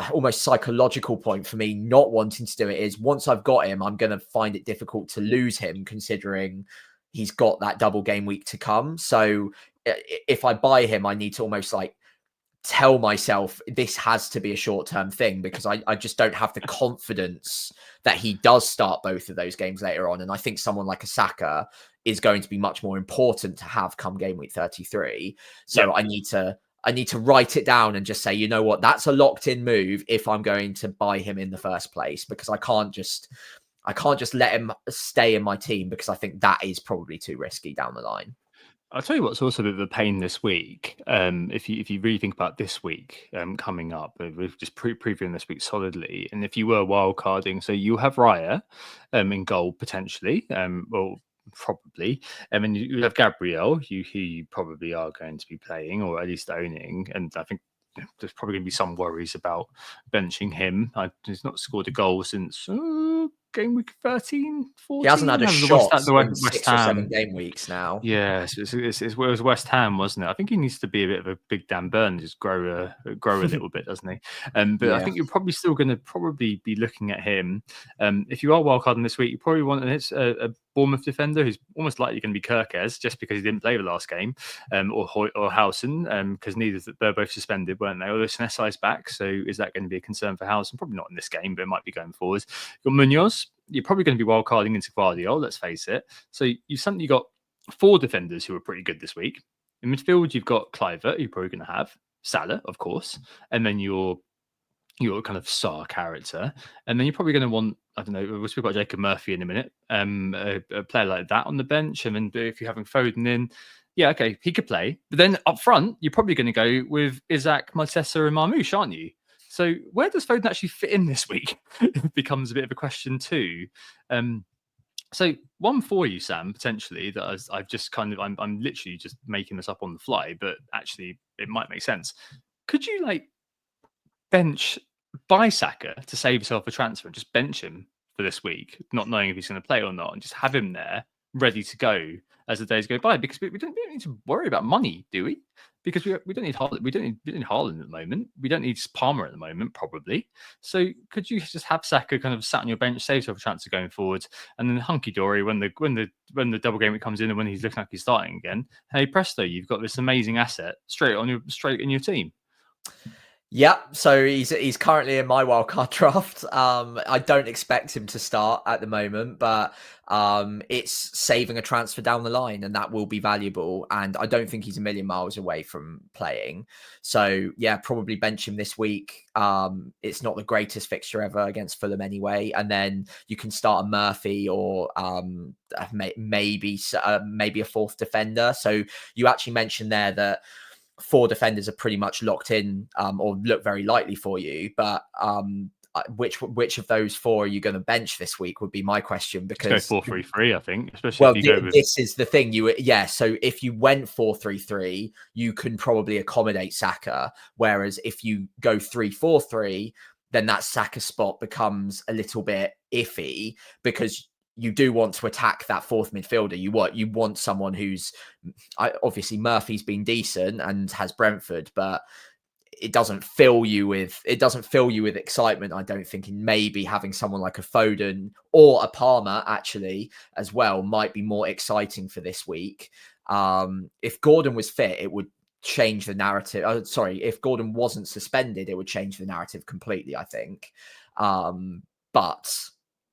almost psychological point for me not wanting to do it is once I've got him, I'm going to find it difficult to lose him, considering he's got that double game week to come. So if I buy him, I need to almost like tell myself this has to be a short-term thing, because I just don't have the confidence that he does start both of those games later on. And I think someone like a Saka is going to be much more important to have come game week 33. So I need to write it down and just say, you know what, that's a locked-in move if I'm going to buy him in the first place, because I can't just let him stay in my team, because I think that is probably too risky down the line. I'll tell you what's also a bit of a pain this week. If you really think about this week coming up, we've just previewing this week solidly. And if you were wildcarding, so you have Raya in goal potentially, or probably, and then you have Gabriel, who you probably are going to be playing or at least owning. And I think there's probably going to be some worries about benching him. He's not scored a goal since game week 13, 14. He hasn't had a shot in 6 or 7 game weeks now. Yeah, it was West Ham, wasn't it? I think he needs to be a bit of a big Dan Burn, just grow a little bit, doesn't he? But yeah. I think you're probably still going to be looking at him. If you are wildcarding this week, you probably want a Bournemouth defender who's almost likely going to be Kirkes, just because he didn't play the last game, or Howson, because they're both suspended, weren't they? Although Sinesai's back, so is that going to be a concern for Howson? Probably not in this game, but it might be going forward. You've got Munoz. You're probably going to be wildcarding into Guardiola, let's face it. So you've got 4 defenders who are pretty good this week. In midfield, you've got Kluivert, who you're probably going to have. Salah, of course. And then your kind of Sarr character. And then you're probably going to want, I don't know, we'll speak about Jacob Murphy in a minute, a player like that on the bench. And then if you're having Foden in, yeah, okay, he could play. But then up front, you're probably going to go with Isaac, Maltesa and Marmoush, aren't you? So where does Foden actually fit in this week? It becomes a bit of a question too. So one for you, Sam, potentially, that I've just I'm literally just making this up on the fly, but actually it might make sense. Could you buy Saka to save yourself a transfer and just bench him for this week, not knowing if he's going to play or not, and just have him there ready to go as the days go by? Because we don't need to worry about money, do we? Because we don't need Haaland. We don't need Haaland at the moment. We don't need Palmer at the moment, probably. So could you just have Saka kind of sat on your bench, save yourself a chance of going forward, and then hunky dory when the double game comes in and when he's looking like he's starting again? Hey presto, you've got this amazing asset straight in your team. Yep. So he's currently in my wildcard draft. I don't expect him to start at the moment, but it's saving a transfer down the line, and that will be valuable. And I don't think he's a million miles away from playing. So yeah, probably bench him this week. It's not the greatest fixture ever against Fulham anyway, and then you can start a Murphy or maybe a fourth defender. So you actually mentioned there that 4 defenders are pretty much locked in, or look very likely for you. But which of those 4 are you going to bench this week would be my question. Because let's go 4-3-3, I think, especially if you go with... this is the thing. So if you went 4-3-3, you can probably accommodate Saka. Whereas if you go 3-4-3, then that Saka spot becomes a little bit iffy, because you do want to attack that fourth midfielder. You want someone who's obviously Murphy's been decent and has Brentford, but it doesn't fill you with excitement, I don't think. And maybe having someone like a Foden or a Palmer actually as well might be more exciting for this week. If Gordon was fit, it would change the narrative. If Gordon wasn't suspended, it would change the narrative completely, I think. But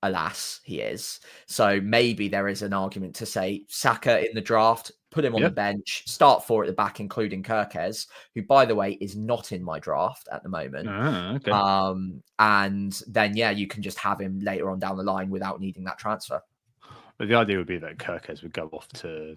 alas, he is. So maybe there is an argument to say Saka in the draft, put him on the bench, start 4 at the back, including Kirkez, who, by the way, is not in my draft at the moment. Okay. And then, you can just have him later on down the line without needing that transfer. But the idea would be that Kirkez would go off to,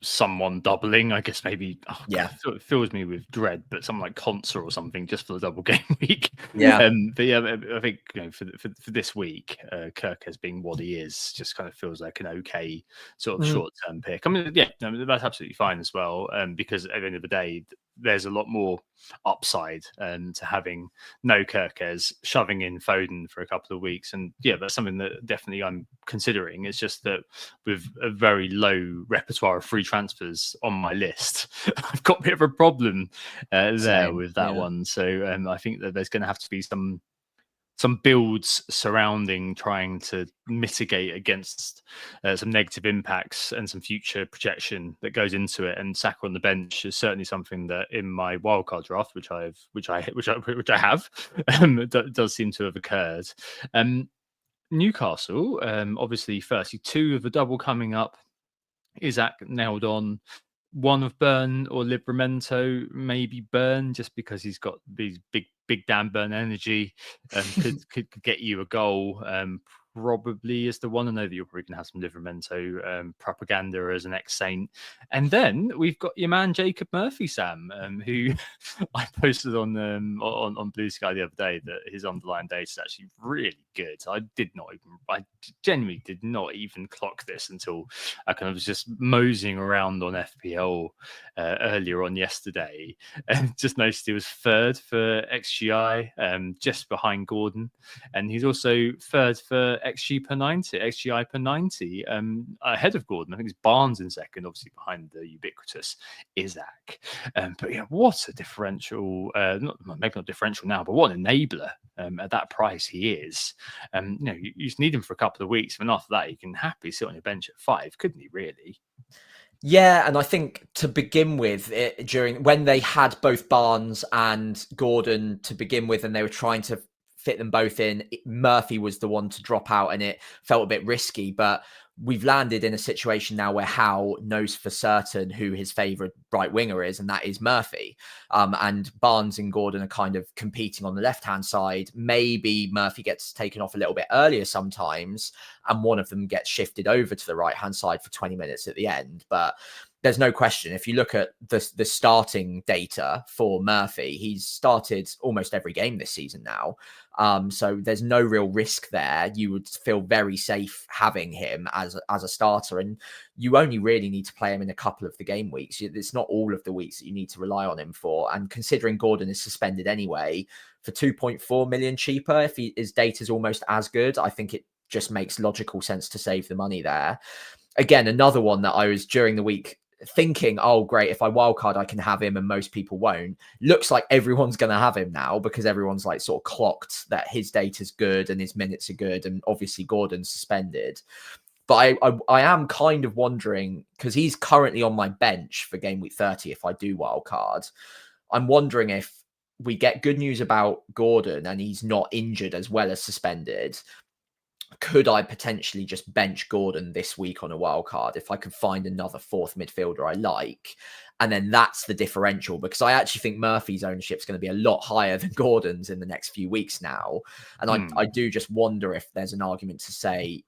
someone doubling, I guess. Maybe it fills me with dread, but someone like Conser or something, just for the double game week. But I think for this week, Kirkez being what he is just kind of feels like an okay sort of short-term pick. I mean, that's absolutely fine as well, because at the end of the day, there's a lot more upside to having no Kirkez, shoving in Foden for a couple of weeks. And that's something that definitely I'm considering. It's just that with a very low repertoire of free transfers on my list, I've got a bit of a problem there with that one. So I think that there's going to have to be some builds surrounding trying to mitigate against some negative impacts and some future projection that goes into it. And Saka on the bench is certainly something that in my wildcard draft, which I have, does seem to have occurred. Newcastle, obviously, firstly, 2 of the double coming up. Isaac nailed on. 1 of Burn or Livramento, maybe Burn, just because he's got these big Dan Burn energy, could get you a goal. Probably is the one. I know that you're probably going to have some Livramento propaganda as an ex-Saint. And then we've got your man Jacob Murphy, Sam, who I posted on Blue Sky the other day that his underlying data is actually really good. I genuinely did not even clock this until I kind of was just moseying around on FPL earlier on yesterday, and just noticed he was 3rd for XGI, just behind Gordon, and he's also 3rd for XGI per 90, ahead of Gordon. I think it's Barnes in 2nd, obviously behind the ubiquitous Isaac. But what a differential, maybe not differential now, but what an enabler at that price he is. You just need him for a couple of weeks, and after that, you can happily sit on your bench at 5, couldn't he, really? Yeah, and I think to begin with, when they had both Barnes and Gordon to begin with, and they were trying to fit them both in, Murphy was the one to drop out, and it felt a bit risky. But we've landed in a situation now where Howe knows for certain who his favourite right winger is, and that is Murphy. And Barnes and Gordon are kind of competing on the left-hand side. Maybe Murphy gets taken off a little bit earlier sometimes, and one of them gets shifted over to the right-hand side for 20 minutes at the end. But there's no question, if you look at the starting data for Murphy, he's started almost every game this season now. So there's no real risk there. You would feel very safe having him as a starter, and you only really need to play him in a couple of the game weeks. It's not all of the weeks that you need to rely on him for. And considering Gordon is suspended anyway, for 2.4 million cheaper, if his data is almost as good, I think it just makes logical sense to save the money there. Again, another one that I was during the week thinking, oh great, if I wildcard I can have him, and most people won't. Looks like everyone's going to have him now, because everyone's like sort of clocked that his data's good and his minutes are good, and obviously Gordon's suspended. But I am kind of wondering, because he's currently on my bench for game week 30 if I do wildcard. I'm wondering if we get good news about Gordon and he's not injured as well as suspended. Could I potentially just bench Gordon this week on a wild card if I could find another fourth midfielder I like? And then that's the differential, because I actually think Murphy's ownership is going to be a lot higher than Gordon's in the next few weeks now. And I do just wonder if there's an argument to say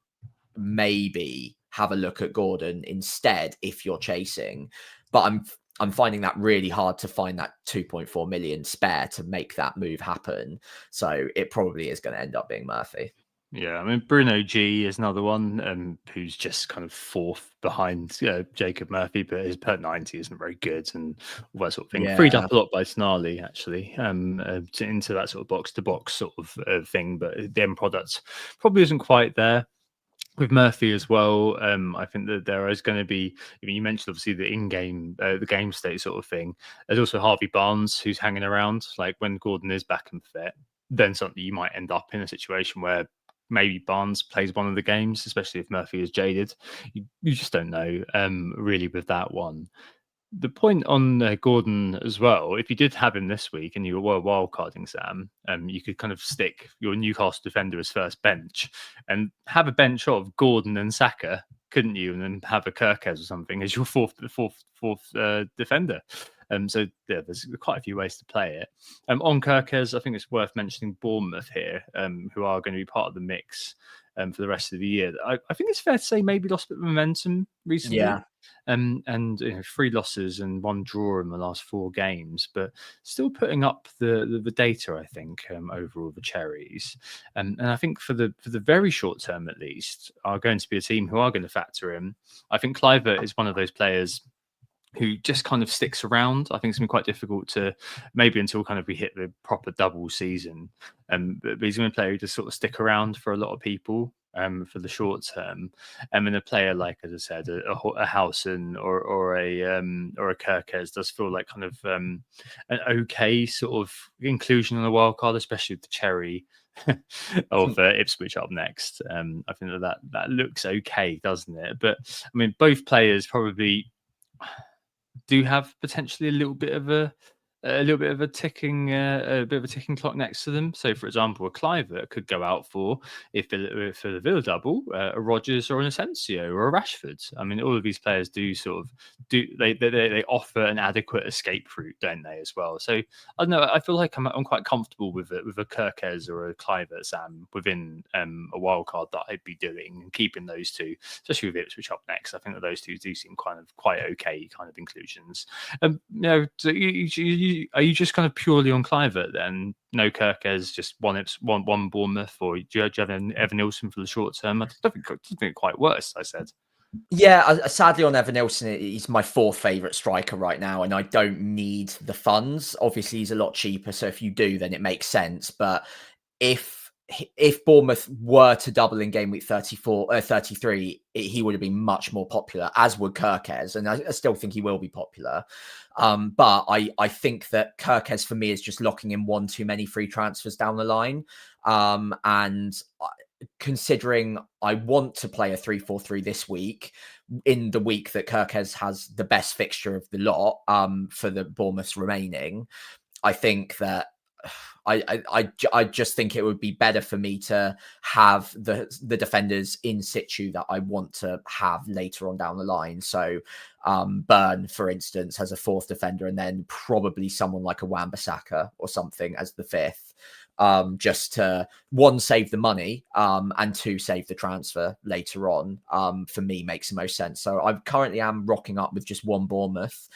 maybe have a look at Gordon instead if you're chasing. But I'm finding that really hard to find that 2.4 million spare to make that move happen. So it probably is going to end up being Murphy. Yeah, I mean, Bruno G is another one who's just kind of fourth behind Jacob Murphy, but his per 90 isn't very good and all that sort of thing. Yeah. Freed up a lot by Snarly, actually, into that sort of box-to-box sort of thing, but the end product probably isn't quite there. With Murphy as well, I think that there is going to be, I mean, you mentioned obviously the in-game, the game state sort of thing. There's also Harvey Barnes who's hanging around. Like when Gordon is back and fit, then something you might end up in a situation where maybe Barnes plays one of the games, especially if Murphy is jaded. You just don't know really with that one. The point on Gordon as well, if you did have him this week and you were wildcarding Sam, you could kind of stick your Newcastle defender as first bench and have a bench of Gordon and Saka, couldn't you? And then have a Kirkes or something as your fourth defender. So yeah, there's quite a few ways to play it. On Kirkes, I think it's worth mentioning Bournemouth here, who are going to be part of the mix for the rest of the year. I think it's fair to say maybe lost a bit of momentum recently. Yeah. And 3 losses and 1 draw in the last 4 games, but still putting up the data, I think, overall the Cherries. And I think for the very short term at least, are going to be a team who are going to factor in. I think Kluivert is one of those players who just kind of sticks around. I think it's going to be quite difficult to maybe until kind of we hit the proper double season. But he's going to play who just sort of stick around for a lot of people for the short term. And a player like, as I said, a Haaland or a Kirkes does feel like kind of an okay sort of inclusion on the wild card, especially with the cherry of Ipswich up next. I think that looks okay, doesn't it? But I mean, both players probably do have potentially a little bit of a ticking clock next to them. So, for example, a Kluivert could go out for the Villa double, a Rodgers or an Asensio or a Rashford. I mean, all of these players they offer an adequate escape route, don't they, as well? So, I don't know. I feel like I'm quite comfortable with a Kirkes or a Kluivert, Sam, within a wild card that I'd be doing and keeping those two, especially with Ipswich up next. I think that those two do seem kind of quite okay kind of inclusions. Are you just kind of purely on Kluivert then? No Kirkes, just one Bournemouth, or do you have Evan Nilsson for the short term? I don't think it quite works, I said. Yeah, sadly on Evan Nilsson, he's my 4th favourite striker right now, and I don't need the funds. Obviously, he's a lot cheaper, so if you do, then it makes sense. But if Bournemouth were to double in game week 33, he would have been much more popular, as would Kirkes, and I still think he will be popular. But I think that Kirkes for me is just locking in one too many free transfers down the line. And considering I want to play a 3-4-3 this week, in the week that Kirkes has the best fixture of the lot for the Bournemouth's remaining, I think that I just think it would be better for me to have the defenders in situ that I want to have later on down the line. So Burn, for instance, has a 4th defender, and then probably someone like a Wan-Bissaka or something as the 5th, just to 1, save the money, and 2, save the transfer later on. For me, makes the most sense. So I currently am rocking up with just 1 Bournemouth.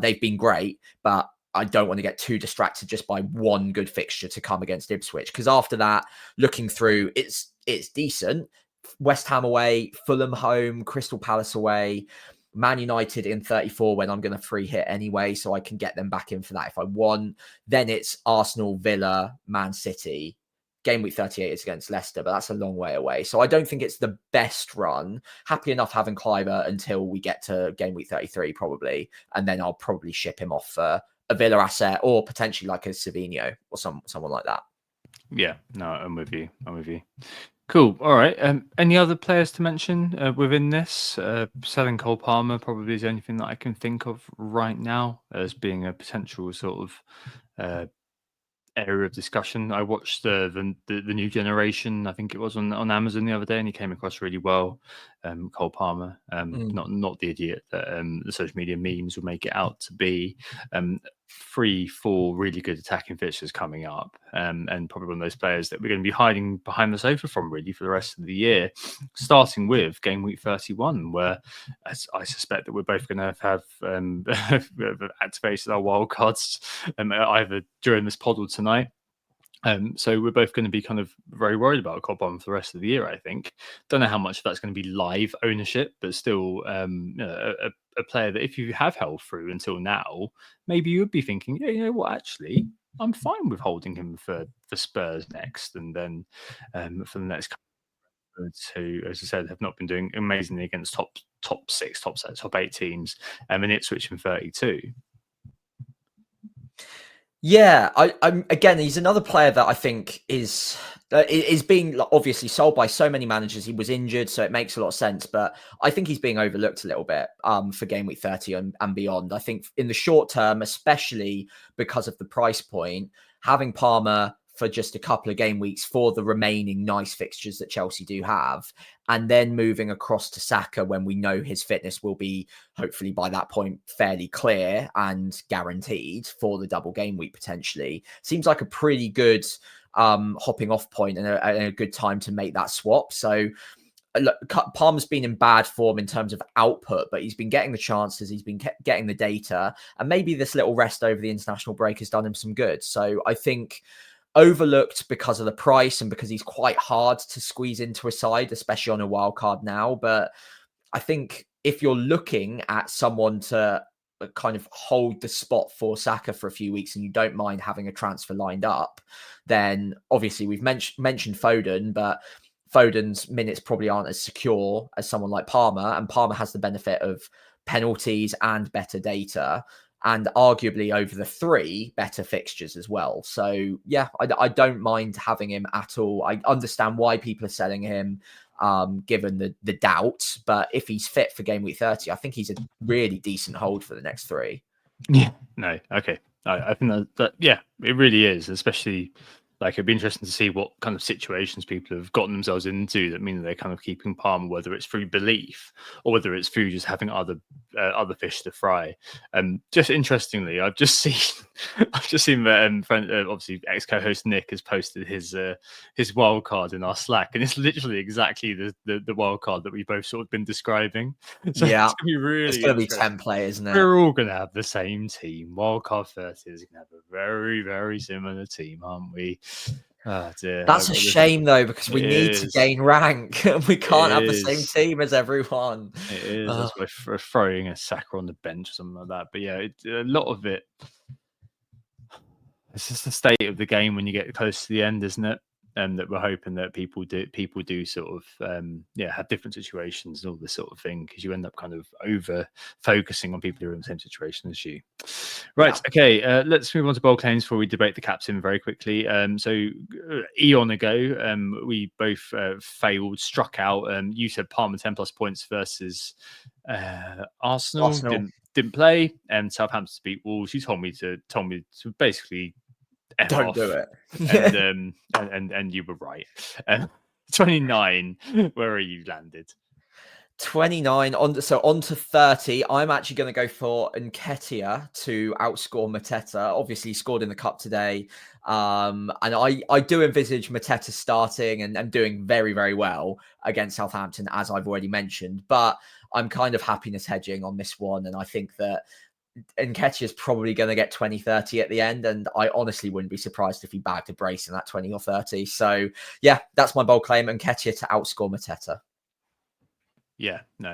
They've been great, but I don't want to get too distracted just by one good fixture to come against Ipswich, because after that, looking through, it's decent. West Ham away, Fulham home, Crystal Palace away, Man United in 34 when I'm going to free hit anyway, so I can get them back in for that if I want. Then it's Arsenal, Villa, Man City. Game week 38 is against Leicester, but that's a long way away. So I don't think it's the best run. Happy enough having Kluivert until we get to game week 33 probably, and then I'll probably ship him off for a Villa asset or potentially like a Savinho or someone like that. Yeah, no, I'm with you. Cool. All right. Any other players to mention within this? Selling Cole Palmer probably is the only thing that I can think of right now as being a potential sort of area of discussion. I watched the new generation. I think it was on Amazon the other day, and he came across really well. Cole Palmer, not the idiot that the social media memes will make it out to be. 3-4 really good attacking fixtures coming up, and probably one of those players that we're going to be hiding behind the sofa from really for the rest of the year, starting with game week 31, where I suspect that we're both going to have activated our wildcards either during this pod or tonight. So we're both going to be kind of very worried about Cole Palmer for the rest of the year, I think. Don't know how much of that's going to be live ownership, but still a player that if you have held through until now, maybe you would be thinking, yeah, you know what, actually, I'm fine with holding him for Spurs next, and then for the next couple of months, who, as I said, have not been doing amazingly against top 6, top 8 teams, and Ipswich in 32. Yeah, I'm again. He's another player that I think is being obviously sold by so many managers. He was injured, so it makes a lot of sense. But I think he's being overlooked a little bit for game week 30 and beyond. I think in the short term, especially because of the price point, having Palmer for just a couple of game weeks for the remaining nice fixtures that Chelsea do have, and then moving across to Saka when we know his fitness will be hopefully by that point fairly clear and guaranteed for the double game week potentially, seems like a pretty good hopping off point and a good time to make that swap. So look, Palmer's been in bad form in terms of output, but he's been getting the chances, he's been getting the data, and maybe this little rest over the international break has done him some good. So I think overlooked because of the price and because he's quite hard to squeeze into a side, especially on a wild card now. But I think if you're looking at someone to kind of hold the spot for Saka for a few weeks and you don't mind having a transfer lined up, then obviously we've mentioned Foden, but Foden's minutes probably aren't as secure as someone like Palmer, and Palmer has the benefit of penalties and better data, and arguably over the 3 better fixtures as well. So yeah, I don't mind having him at all. I understand why people are selling him, given the doubt, but if he's fit for game week 30, I think he's a really decent hold for the next 3. Yeah, no, okay. I think that yeah, it really is, especially like it'd be interesting to see what kind of situations people have gotten themselves into that mean that they're kind of keeping Palmer, whether it's through belief or whether it's through just having other fish to fry. Just interestingly, I've just seen that obviously ex co-host Nick has posted his wild card in our Slack, and it's literally exactly the wild card that we've both sort of been describing. So yeah, it's gonna be 10 players, isn't it? We're all gonna have the same team. Wildcard 30 is gonna have a very, very similar team, aren't we? Oh dear. That's a shame though, because we need to gain rank. We can't have the same team as everyone. It is. That's why for throwing a Saka on the bench or something like that. But yeah, a lot of it. It's just the state of the game when you get close to the end, isn't it? That we're hoping that people do sort of have different situations and all this sort of thing, because you end up kind of over focusing on people who are in the same situation as you. Right. Okay. Let's move on to bold claims before we debate the captain very quickly. So eon ago, we both struck out. You said Palmer 10+ points versus Arsenal. Didn't play, and Southampton to beat Wolves. You told me to basically don't do it. and you were right. 29, where are you landed? 29 on to 30. I'm actually going to go for Nketiah to outscore Mateta. Obviously, he scored in the cup today. And I do envisage Mateta starting and doing very, very well against Southampton, as I've already mentioned. But I'm kind of happiness hedging on this one. And I think that Nketiah is probably going to get 20-30 at the end, and I honestly wouldn't be surprised if he bagged a brace in that 20 or 30. So yeah, that's my bold claim, Nketiah to outscore Mateta. Yeah, no,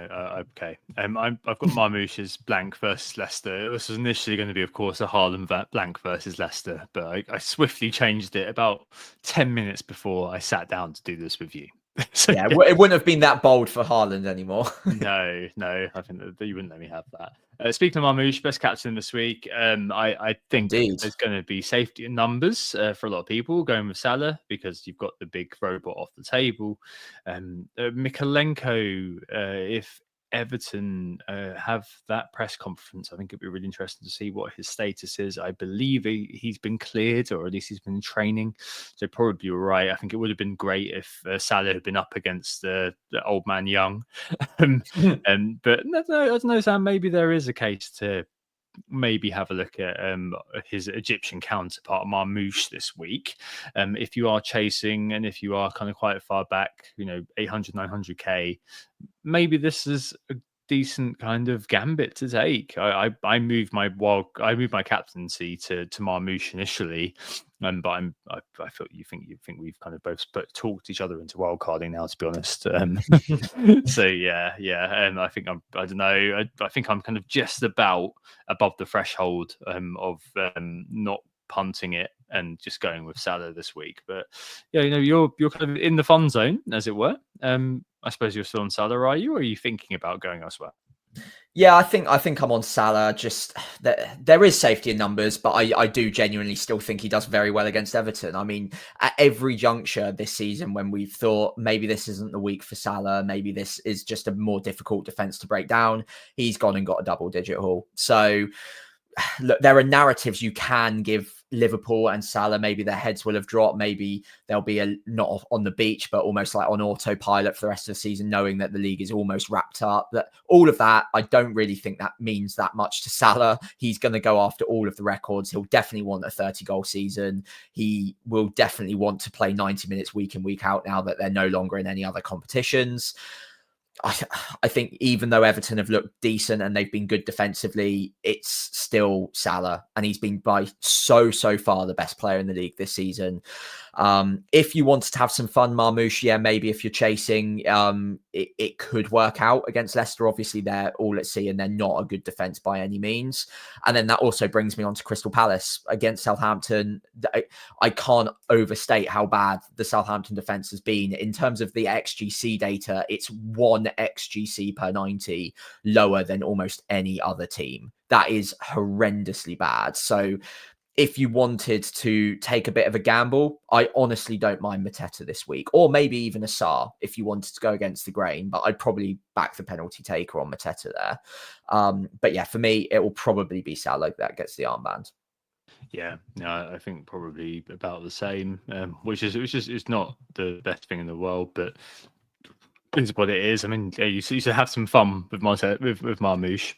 okay. I've got Marmoush's blank versus Leicester. This was initially going to be, of course, a Haaland blank versus Leicester, but I swiftly changed it about 10 minutes before I sat down to do this with you. So, Yeah, it wouldn't have been that bold for Haaland anymore. no, I think that you wouldn't let me have that. Speaking of Marmoush, best captain this week, I think Indeed. there's going to be safety in numbers for a lot of people going with Salah because you've got the big robot off the table. Mikalenko, if Everton have that press conference, I think it'd be really interesting to see what his status is. I believe he's been cleared, or at least he's been training, so probably you're right. I think it would have been great if Salah had been up against the old man Young. But no, I don't know, Sam. Maybe there is a case to maybe have a look at his Egyptian counterpart Marmoush this week. If you are chasing and if you are kind of quite far back, 800, 900k, maybe this is a decent kind of gambit to take. I moved my captaincy to Marmoush initially, but I feel you think we've kind of both talked each other into wildcarding now, to be honest. So yeah. I don't know. I think I'm kind of just about above the threshold of not punting it and just going with Salah this week. But yeah, you're kind of in the fun zone, as it were. I suppose you're still on Salah, are you? Or are you thinking about going elsewhere? Yeah, I think I'm on Salah. Just there is safety in numbers, but I do genuinely still think he does very well against Everton. I mean, at every juncture this season, when we've thought maybe this isn't the week for Salah, maybe this is just a more difficult defense to break down, he's gone and got a double-digit haul. So look, there are narratives you can give Liverpool and Salah. Maybe their heads will have dropped. Maybe they'll be not on the beach, but almost like on autopilot for the rest of the season, knowing that the league is almost wrapped up. That all of that, I don't really think that means that much to Salah. He's going to go after all of the records. He'll definitely want a 30-goal season. He will definitely want to play 90 minutes week in, week out now that they're no longer in any other competitions. I think even though Everton have looked decent and they've been good defensively, it's still Salah, and he's been by so far the best player in the league this season. If you wanted to have some fun, Marmoush, yeah, maybe if you're chasing, it could work out against Leicester. Obviously, they're all at sea and they're not a good defence by any means. And then that also brings me on to Crystal Palace against Southampton. I can't overstate how bad the Southampton defence has been. In terms of the XGC data, it's 1 XGC per 90 lower than almost any other team. That is horrendously bad. So if you wanted to take a bit of a gamble, I honestly don't mind Mateta this week, or maybe even a Sarr if you wanted to go against the grain, but I'd probably back the penalty taker on Mateta there. But yeah, for me, it will probably be Salah that gets the armband. Yeah, no, I think probably about the same, which is not the best thing in the world, but it's what it is. I mean, you should have some fun with Marmoush.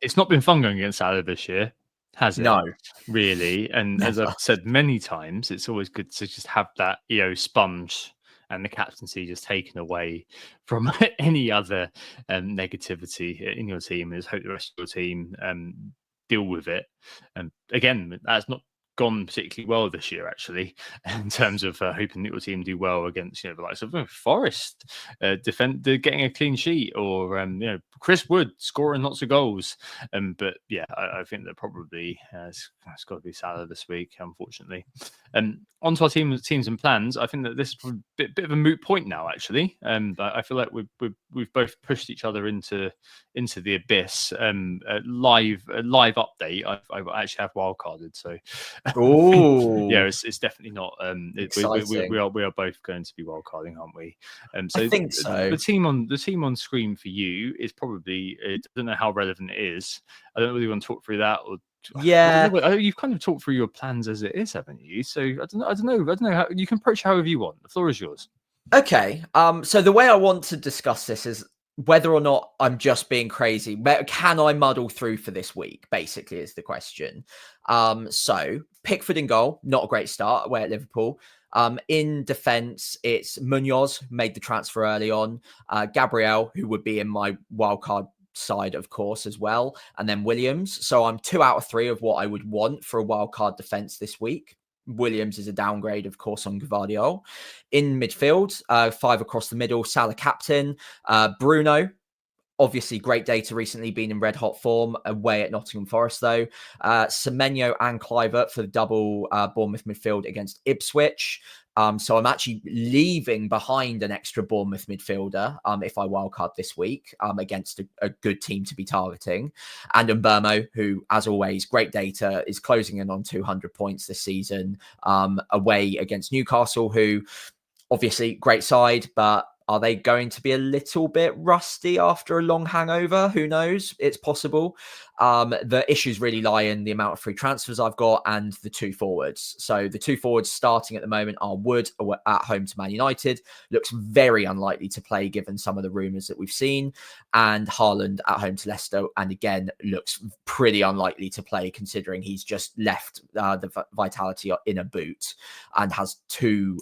It's not been fun going against Salah this year, has it? No, really. And never. As I've said many times, it's always good to just have that sponge and the captaincy just taken away from any other negativity in your team. And just hope the rest of your team deal with it. And again, that's not gone particularly well this year, actually, in terms of hoping that your team do well against the likes of Forest getting a clean sheet, or Chris Wood scoring lots of goals. But yeah, I think that probably it's got to be Salah this week, unfortunately. Onto our teams and plans. I think that this is a bit of a moot point now, actually. I feel like we've both pushed each other into the abyss. Live update. I actually have wildcarded, so. Oh, yeah, it's definitely not. We are both going to be wildcarding, aren't we? So I think so. The team on screen for you is probably. I don't know how relevant it is. I don't know whether you want to talk through that or. Yeah, You've kind of talked through your plans as it is, haven't you? So I don't know how you can approach however you want. The floor is yours. Okay. So the way I want to discuss this is whether or not I'm just being crazy. Can I muddle through for this week? Basically, is the question. So Pickford in goal, not a great start away at Liverpool. In defence, it's Munoz, made the transfer early on. Gabriel, who would be in my wildcard side, of course, as well. And then Williams. So I'm 2 out of 3 of what I would want for a wildcard defence this week. Williams is a downgrade, of course, on Gvardiol. In midfield, 5 across the middle, Salah captain. Bruno, Obviously, great data recently, been in red hot form away at Nottingham Forest, though. Semenyo and Kluivert for the double Bournemouth midfield against Ipswich. So I'm actually leaving behind an extra Bournemouth midfielder if I wildcard this week against a good team to be targeting. And Mbermo, who, as always, great data, is closing in on 200 points this season away against Newcastle, who obviously great side, but are they going to be a little bit rusty after a long hangover? Who knows? It's possible. The issues really lie in the amount of free transfers I've got and the two forwards. So the two forwards starting at the moment are Wood at home to Man United. Looks very unlikely to play given some of the rumours that we've seen. And Haaland at home to Leicester. And again, looks pretty unlikely to play considering he's just left the Vitality in a boot and has 2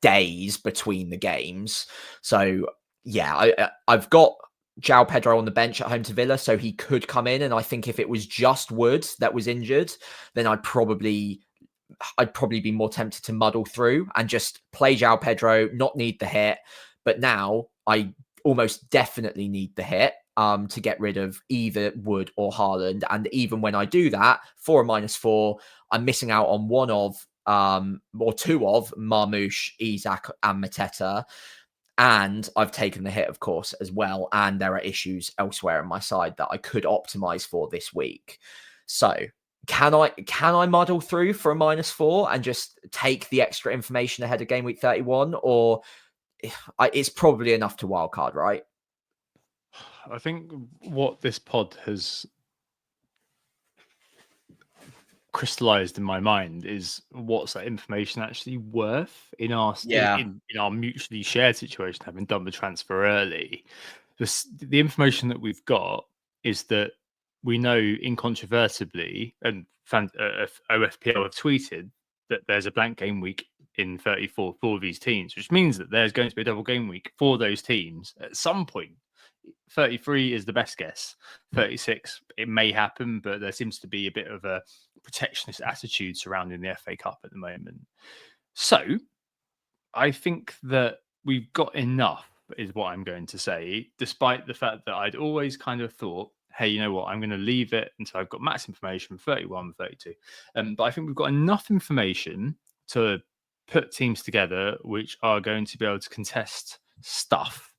days between the games. So yeah, I've got João Pedro on the bench at home to Villa, so he could come in. And I think if it was just Wood that was injured, then I'd probably be more tempted to muddle through and just play João Pedro, not need the hit. But now I almost definitely need the hit to get rid of either Wood or Haaland. And even when I do that, for a -4, I'm missing out on one of or 2 of Marmoush, Isak and Mateta. And I've taken the hit, of course, as well. And there are issues elsewhere in my side that I could optimize for this week. So can I muddle through for a -4 and just take the extra information ahead of game week 31? Or it's probably enough to wildcard, right? I think what this pod has crystallized in my mind is what's that information actually worth in our in our mutually shared situation, having done the transfer early. The information that we've got is that we know incontrovertibly, and OFPL have tweeted that there's a blank game week in 34 for these teams, which means that there's going to be a double game week for those teams at some point. 33 is the best guess. 36, it may happen, but there seems to be a bit of a protectionist attitude surrounding the FA Cup at the moment. So I think that we've got enough, is what I'm going to say, despite the fact that I'd always kind of thought, hey, you know what, I'm going to leave it until I've got max information, 31, 32. But I think we've got enough information to put teams together which are going to be able to contest stuff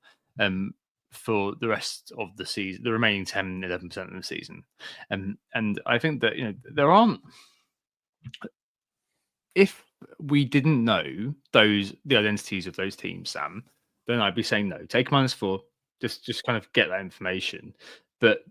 for the rest of the season, the remaining 10, 11% of the season. And I think that, there aren't, if we didn't know the identities of those teams, Sam, then I'd be saying no, take -4, just kind of get that information. But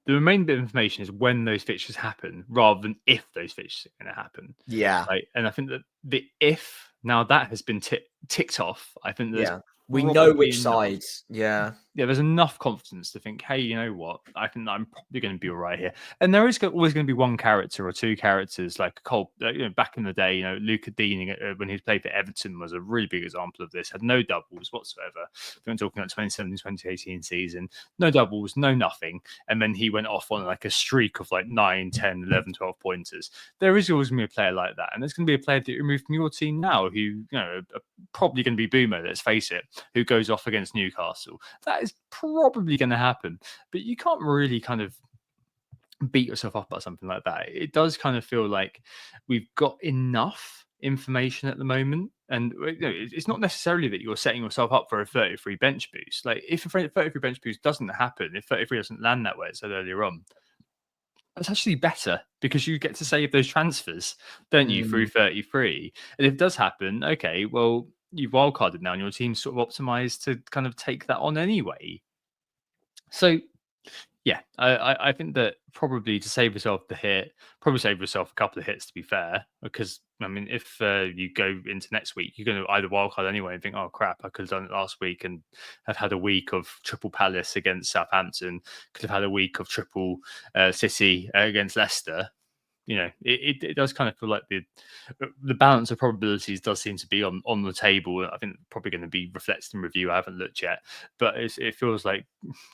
the remaining bit of information is when those fixtures happen rather than if those fixtures are going to happen. Yeah. Right? And I think that the if, now that has been ticked off, I think there's we know which sides. Yeah, there's enough confidence to think, hey, you know what? I think I'm probably going to be all right here. And there is always going to be one character or two characters, like Cole. Back in the day, Luca Dean, when he played for Everton, was a really big example of this. Had no doubles whatsoever. We're talking about 2017, 2018 season. No doubles, no nothing. And then he went off on like a streak of like 9, 10, 11, 12 pointers. There is always going to be a player like that. And there's going to be a player that you removed from your team now who, are probably going to be Boomer, let's face it, who goes off against Newcastle. That is probably going to happen, but you can't really kind of beat yourself up about something like that. It does kind of feel like we've got enough information at the moment, and it's not necessarily that you're setting yourself up for a 33 bench boost. Like if a 33 bench boost doesn't happen, if 33 doesn't land that way it said earlier on, that's actually better because you get to save those transfers, don't you, through 33. And if it does happen, okay, well, you've wildcarded now and your team's sort of optimized to kind of take that on anyway. So yeah, I think that probably to save yourself the hit, probably save yourself a couple of hits, to be fair, because I mean, if you go into next week, you're going to either wildcard anyway and think, oh crap, I could have done it last week and have had a week of triple Palace against Southampton, could have had a week of triple City against Leicester. It does kind of feel like the balance of probabilities does seem to be on the table. I think probably going to be reflected in review. I haven't looked yet, but it feels like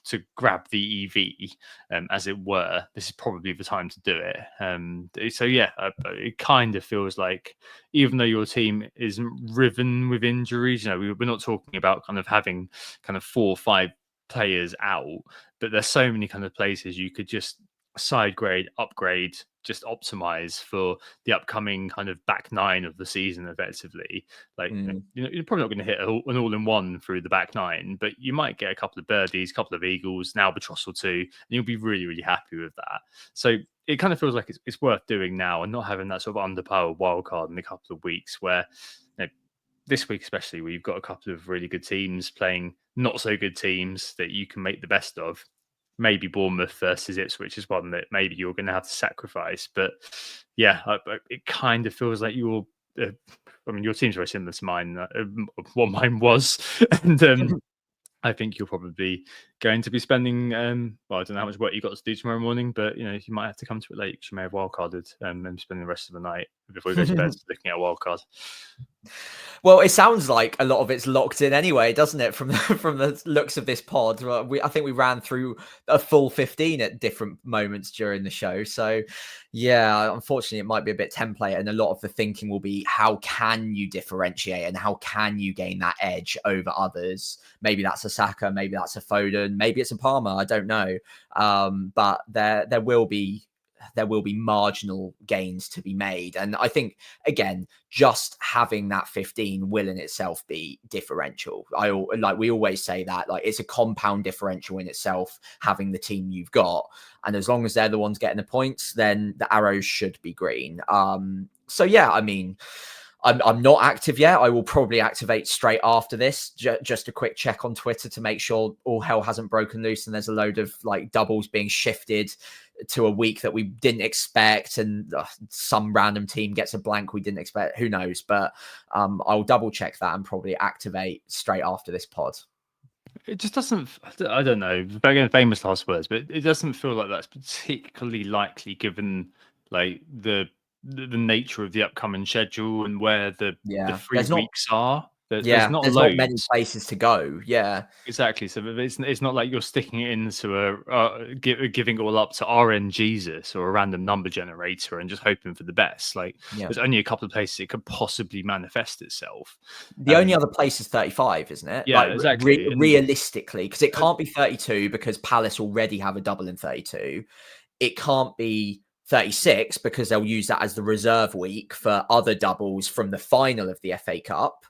to grab the EV, as it were, this is probably the time to do it. So yeah, it kind of feels like even though your team isn't riven with injuries, we're not talking about kind of having kind of 4 or 5 players out, but there's so many kind of places you could just side grade, upgrade, just optimize for the upcoming kind of back nine of the season effectively. Like, you're probably not going to hit an all-in-one through the back nine, but you might get a couple of birdies, a couple of eagles, an albatross or two, and you'll be really, really happy with that. So it kind of feels like it's worth doing now and not having that sort of underpowered wild card in a couple of weeks where, this week especially, where you've got a couple of really good teams playing not so good teams that you can make the best of. Maybe Bournemouth versus Ipswich is one that maybe you're going to have to sacrifice. But yeah, it kind of feels like your team's very similar to mine, what mine was. And I think you're probably going to be spending, I don't know how much work you got to do tomorrow morning, but you might have to come to it late because you may have wildcarded and spend the rest of the night before you go to bed looking at a wildcard. Well, it sounds like a lot of it's locked in anyway, doesn't it? From the looks of this pod, I think we ran through a full 15 at different moments during the show. So, yeah, unfortunately, it might be a bit template, and a lot of the thinking will be how can you differentiate and how can you gain that edge over others? Maybe that's a Saka, maybe that's a Foden, maybe it's a Palmer. I don't know, but there will be marginal gains to be made. And I think, again, just having that 15 will in itself be differential. We always say that, like, it's a compound differential in itself, having the team you've got. And as long as they're the ones getting the points, then the arrows should be green. So yeah, I mean, I'm not active yet. I will probably activate straight after this. Just a quick check on Twitter to make sure all hell hasn't broken loose and there's a load of like doubles being shifted to a week that we didn't expect, and some random team gets a blank we didn't expect. Who knows? But I'll double check that and probably activate straight after this pod. It just doesn't, I don't know, again, famous last words, but it doesn't feel like that's particularly likely given like the nature of the upcoming schedule and where the 3 weeks are. There's not many places to go. Yeah, exactly. So it's not like you're sticking it into giving it all up to RN Jesus or a random number generator and just hoping for the best. Like, there's only a couple of places it could possibly manifest itself. The only other place is 35, isn't it? Yeah, like, exactly. Realistically, because it can't be 32 because Palace already have a double in 32. It can't be 36 because they'll use that as the reserve week for other doubles from the final of the FA Cup.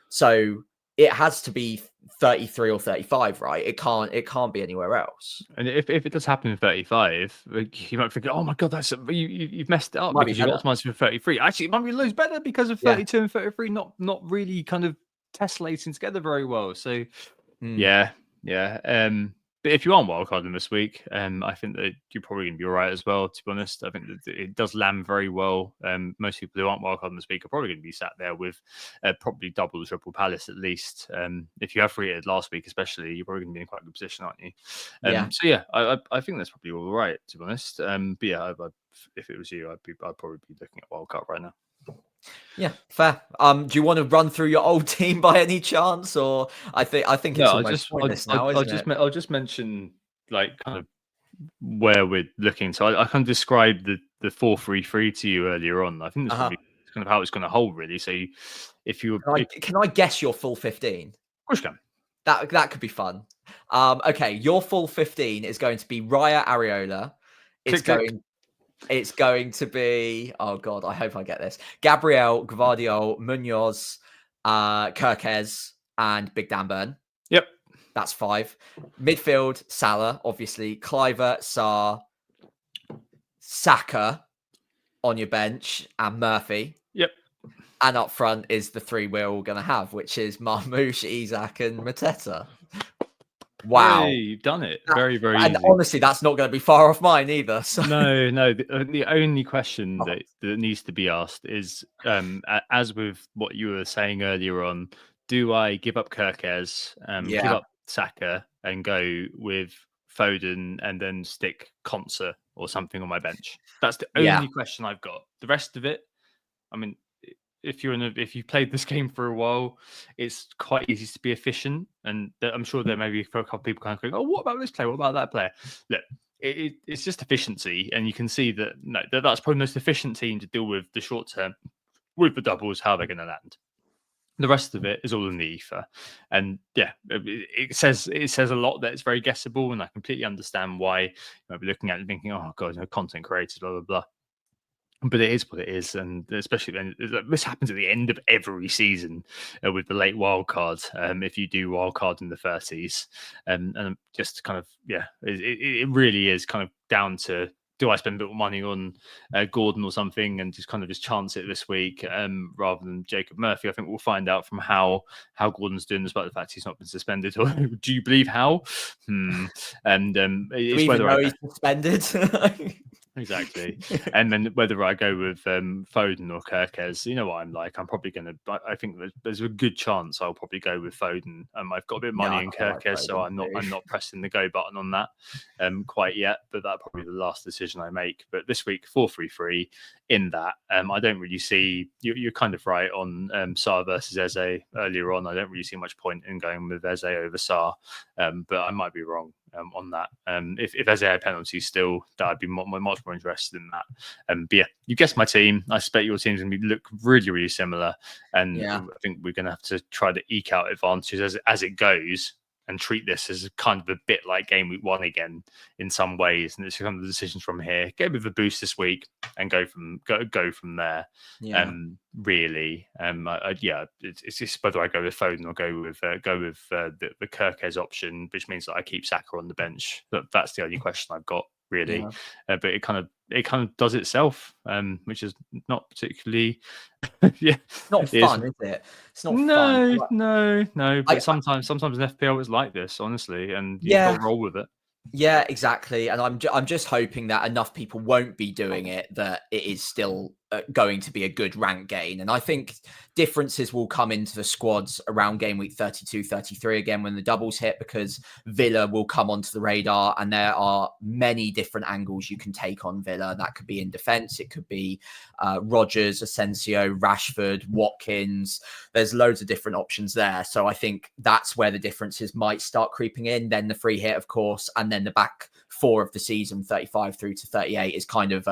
So it has to be 33 or 35, right? It can't be anywhere else. And if it does happen in 35, you might think, oh my god, you've messed it up because you optimized for 33. Actually, it might be loads better because of 32 and 33 not really kind of tessellating together very well. So yeah. But if you aren't wildcarding this week, I think that you're probably going to be all right as well, to be honest. I think that it does land very well. Most people who aren't wildcarding this week are probably going to be sat there with probably double, triple Palace at least. If you have rated last week especially, you're probably going to be in quite a good position, aren't you? So yeah, I think that's probably all right, to be honest. But yeah, if it was you, I'd probably be looking at wildcard right now. Yeah, fair. Do you want to run through your old team by any chance, or I think it's almost pointless now, isn't it? I'll just mention like kind of where we're looking. So I kind of described the 4-3-3 to you earlier on. I think this is kind of how it's going to hold, really. So if you can I guess your full 15? Of course you can. That could be fun. Okay, your full 15 is going to be Raya Areola. It's going to be, oh God, I hope I get this. Gabriel, Gvardiol, Munoz, Kirkez, and Big Dan Burn. Yep. That's 5. Midfield, Salah, obviously. Cliver, Sarr, Saka on your bench, and Murphy. Yep. And up front is the 3 we're all going to have, which is Marmoush, Isak, and Mateta. Wow, hey, you've done it very, very easy. Honestly, that's not going to be far off mine either. So. No. The only question that needs to be asked is, as with what you were saying earlier on, do I give up Kirkez, give up Saka, and go with Foden, and then stick Konsa or something on my bench? That's the only question I've got. The rest of it, I mean, if you played this game for a while, it's quite easy to be efficient. And I'm sure there may be for a couple of people kind of going, oh, what about this player? What about that player? Look, it's just efficiency. And you can see that that's probably the most efficient team to deal with the short term with the doubles, how they're going to land. The rest of it is all in the ether, and yeah, it says a lot that it's very guessable, and I completely understand why you might be looking at it and thinking, "Oh God, content creators, blah blah blah." But it is what it is, and especially when this happens at the end of every season with the late wild card. If you do wild card in the 30s, and just kind of it really is kind of down to, do I spend a bit more money on Gordon or something and just kind of just chance it this week rather than Jacob Murphy? I think we'll find out from how Gordon's doing, despite the fact he's not been suspended. Or do you believe how? And it's whether he's suspended. Exactly. And then whether I go with Foden or Kirkes, you know what I'm like. I'm probably going to. I think there's a good chance I'll probably go with Foden. I've got a bit of money in Kirkes, like so I'm not pressing the go button on that quite yet. But that'll probably be the last decision I make. But this week, 4-3-3 in that. I don't really see. You're kind of right on Sarr versus Eze earlier on. I don't really see much point in going with Eze over Sarr, but I might be wrong on that. If Eze had penalties still, that I'd be much more interested in that. But yeah, you guessed my team. I suspect your team's going to look really, really similar, and I think we're going to have to try to eke out advantages as it goes, and treat this as kind of a bit like game week 1 again in some ways. And it's kind of the decisions from here. Get a bit of a boost this week and go from there. Really. It's just whether I go with Foden or go with the Kirkes option, which means that I keep Saka on the bench. That's the only question I've got, really. But it kind of does itself, which is not particularly not fun, is it? It's not fun. No. But sometimes in FPL it's like this, honestly, and you can't roll with it. Yeah, exactly. And I'm just hoping that enough people won't be doing it, that it is still going to be a good rank gain. And I think differences will come into the squads around game week 32, 33 again when the doubles hit, because Villa will come onto the radar, and there are many different angles you can take on Villa. That could be in defense. It could be Rodgers, Asensio, Rashford, Watkins. There's loads of different options there. So I think that's where the differences might start creeping in. Then the free hit, of course, and then the back 4 of the season, 35 through to 38, is kind of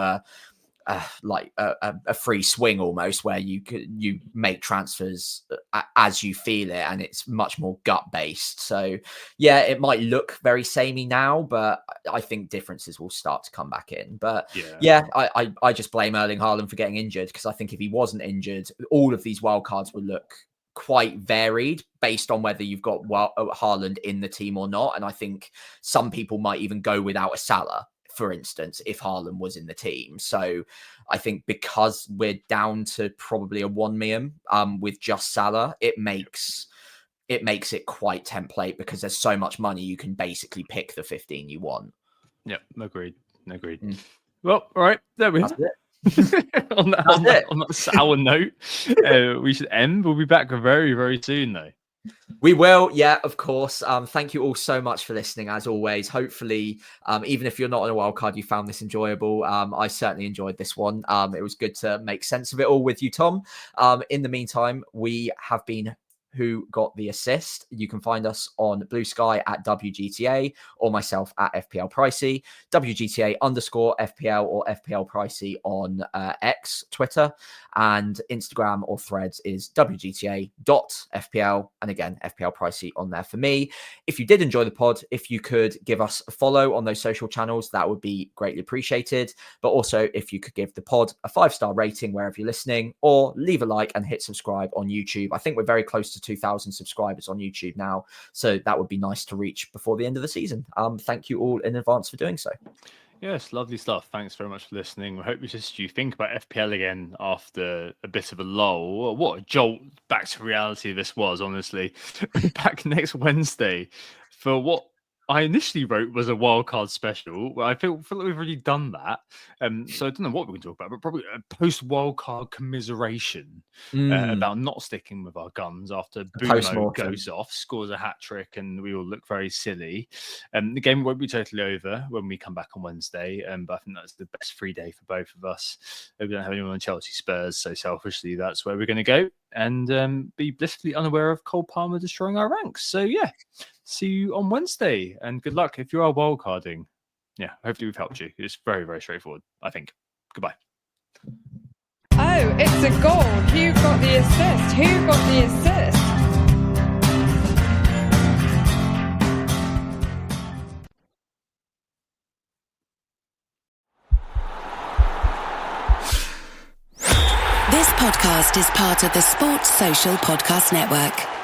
like a free swing almost, where you make transfers as you feel it, and it's much more gut based. So yeah, it might look very samey now, but I think differences will start to come back in. But I just blame Erling Haaland for getting injured, because I think if he wasn't injured, all of these wildcards would look quite varied based on whether you've got Haaland in the team or not. And I think some people might even go without a Salah, for instance, if Haaland was in the team. So I think because we're down to probably a 1 million with just Salah, it makes it quite template, because there's so much money you can basically pick the 15 you want. Yeah, agreed. Well, all right, there we are. on that sour note, we should end. We'll be back very, very soon, though. We will, yeah, of course. Thank you all so much for listening, as always. Hopefully, even if you're not on a wild card, you found this enjoyable. I certainly enjoyed this one. It was good to make sense of it all with you, Tom. In the meantime, we have been Who Got the Assist. You can find us on Blue Sky at WGTA, or myself at FPL Pricey, WGTA_FPL or FPL Pricey on X, Twitter, and Instagram or Threads is WGTA.FPL, and again, FPL Pricey on there for me. If you did enjoy the pod, if you could give us a follow on those social channels, that would be greatly appreciated. But also, if you could give the pod a 5-star rating wherever you're listening, or leave a like and hit subscribe on YouTube. I think we're very close to 2,000 subscribers on YouTube now, so that would be nice to reach before the end of the season. Thank you all in advance for doing so. Yes, lovely stuff. Thanks very much for listening. I hope you think about FPL again after a bit of a lull. What a jolt back to reality this was, honestly. Back next Wednesday for what I initially wrote was a wildcard special. I feel like we've already done that. So I don't know what we can talk about, but probably a post-wildcard commiseration about not sticking with our guns after Bruno goes off, scores a hat-trick, and we all look very silly. The game won't be totally over when we come back on Wednesday, but I think that's the best free day for both of us. We don't have anyone on Chelsea Spurs, so selfishly, that's where we're going to go and be blissfully unaware of Cole Palmer destroying our ranks. So yeah, see you on Wednesday, and good luck if you are wildcarding. Yeah, hopefully we've helped you. It's very, very straightforward, I think. Goodbye. Oh, it's a goal? Who got the assist? Who got the assist? This podcast is part of the Sports Social Podcast Network.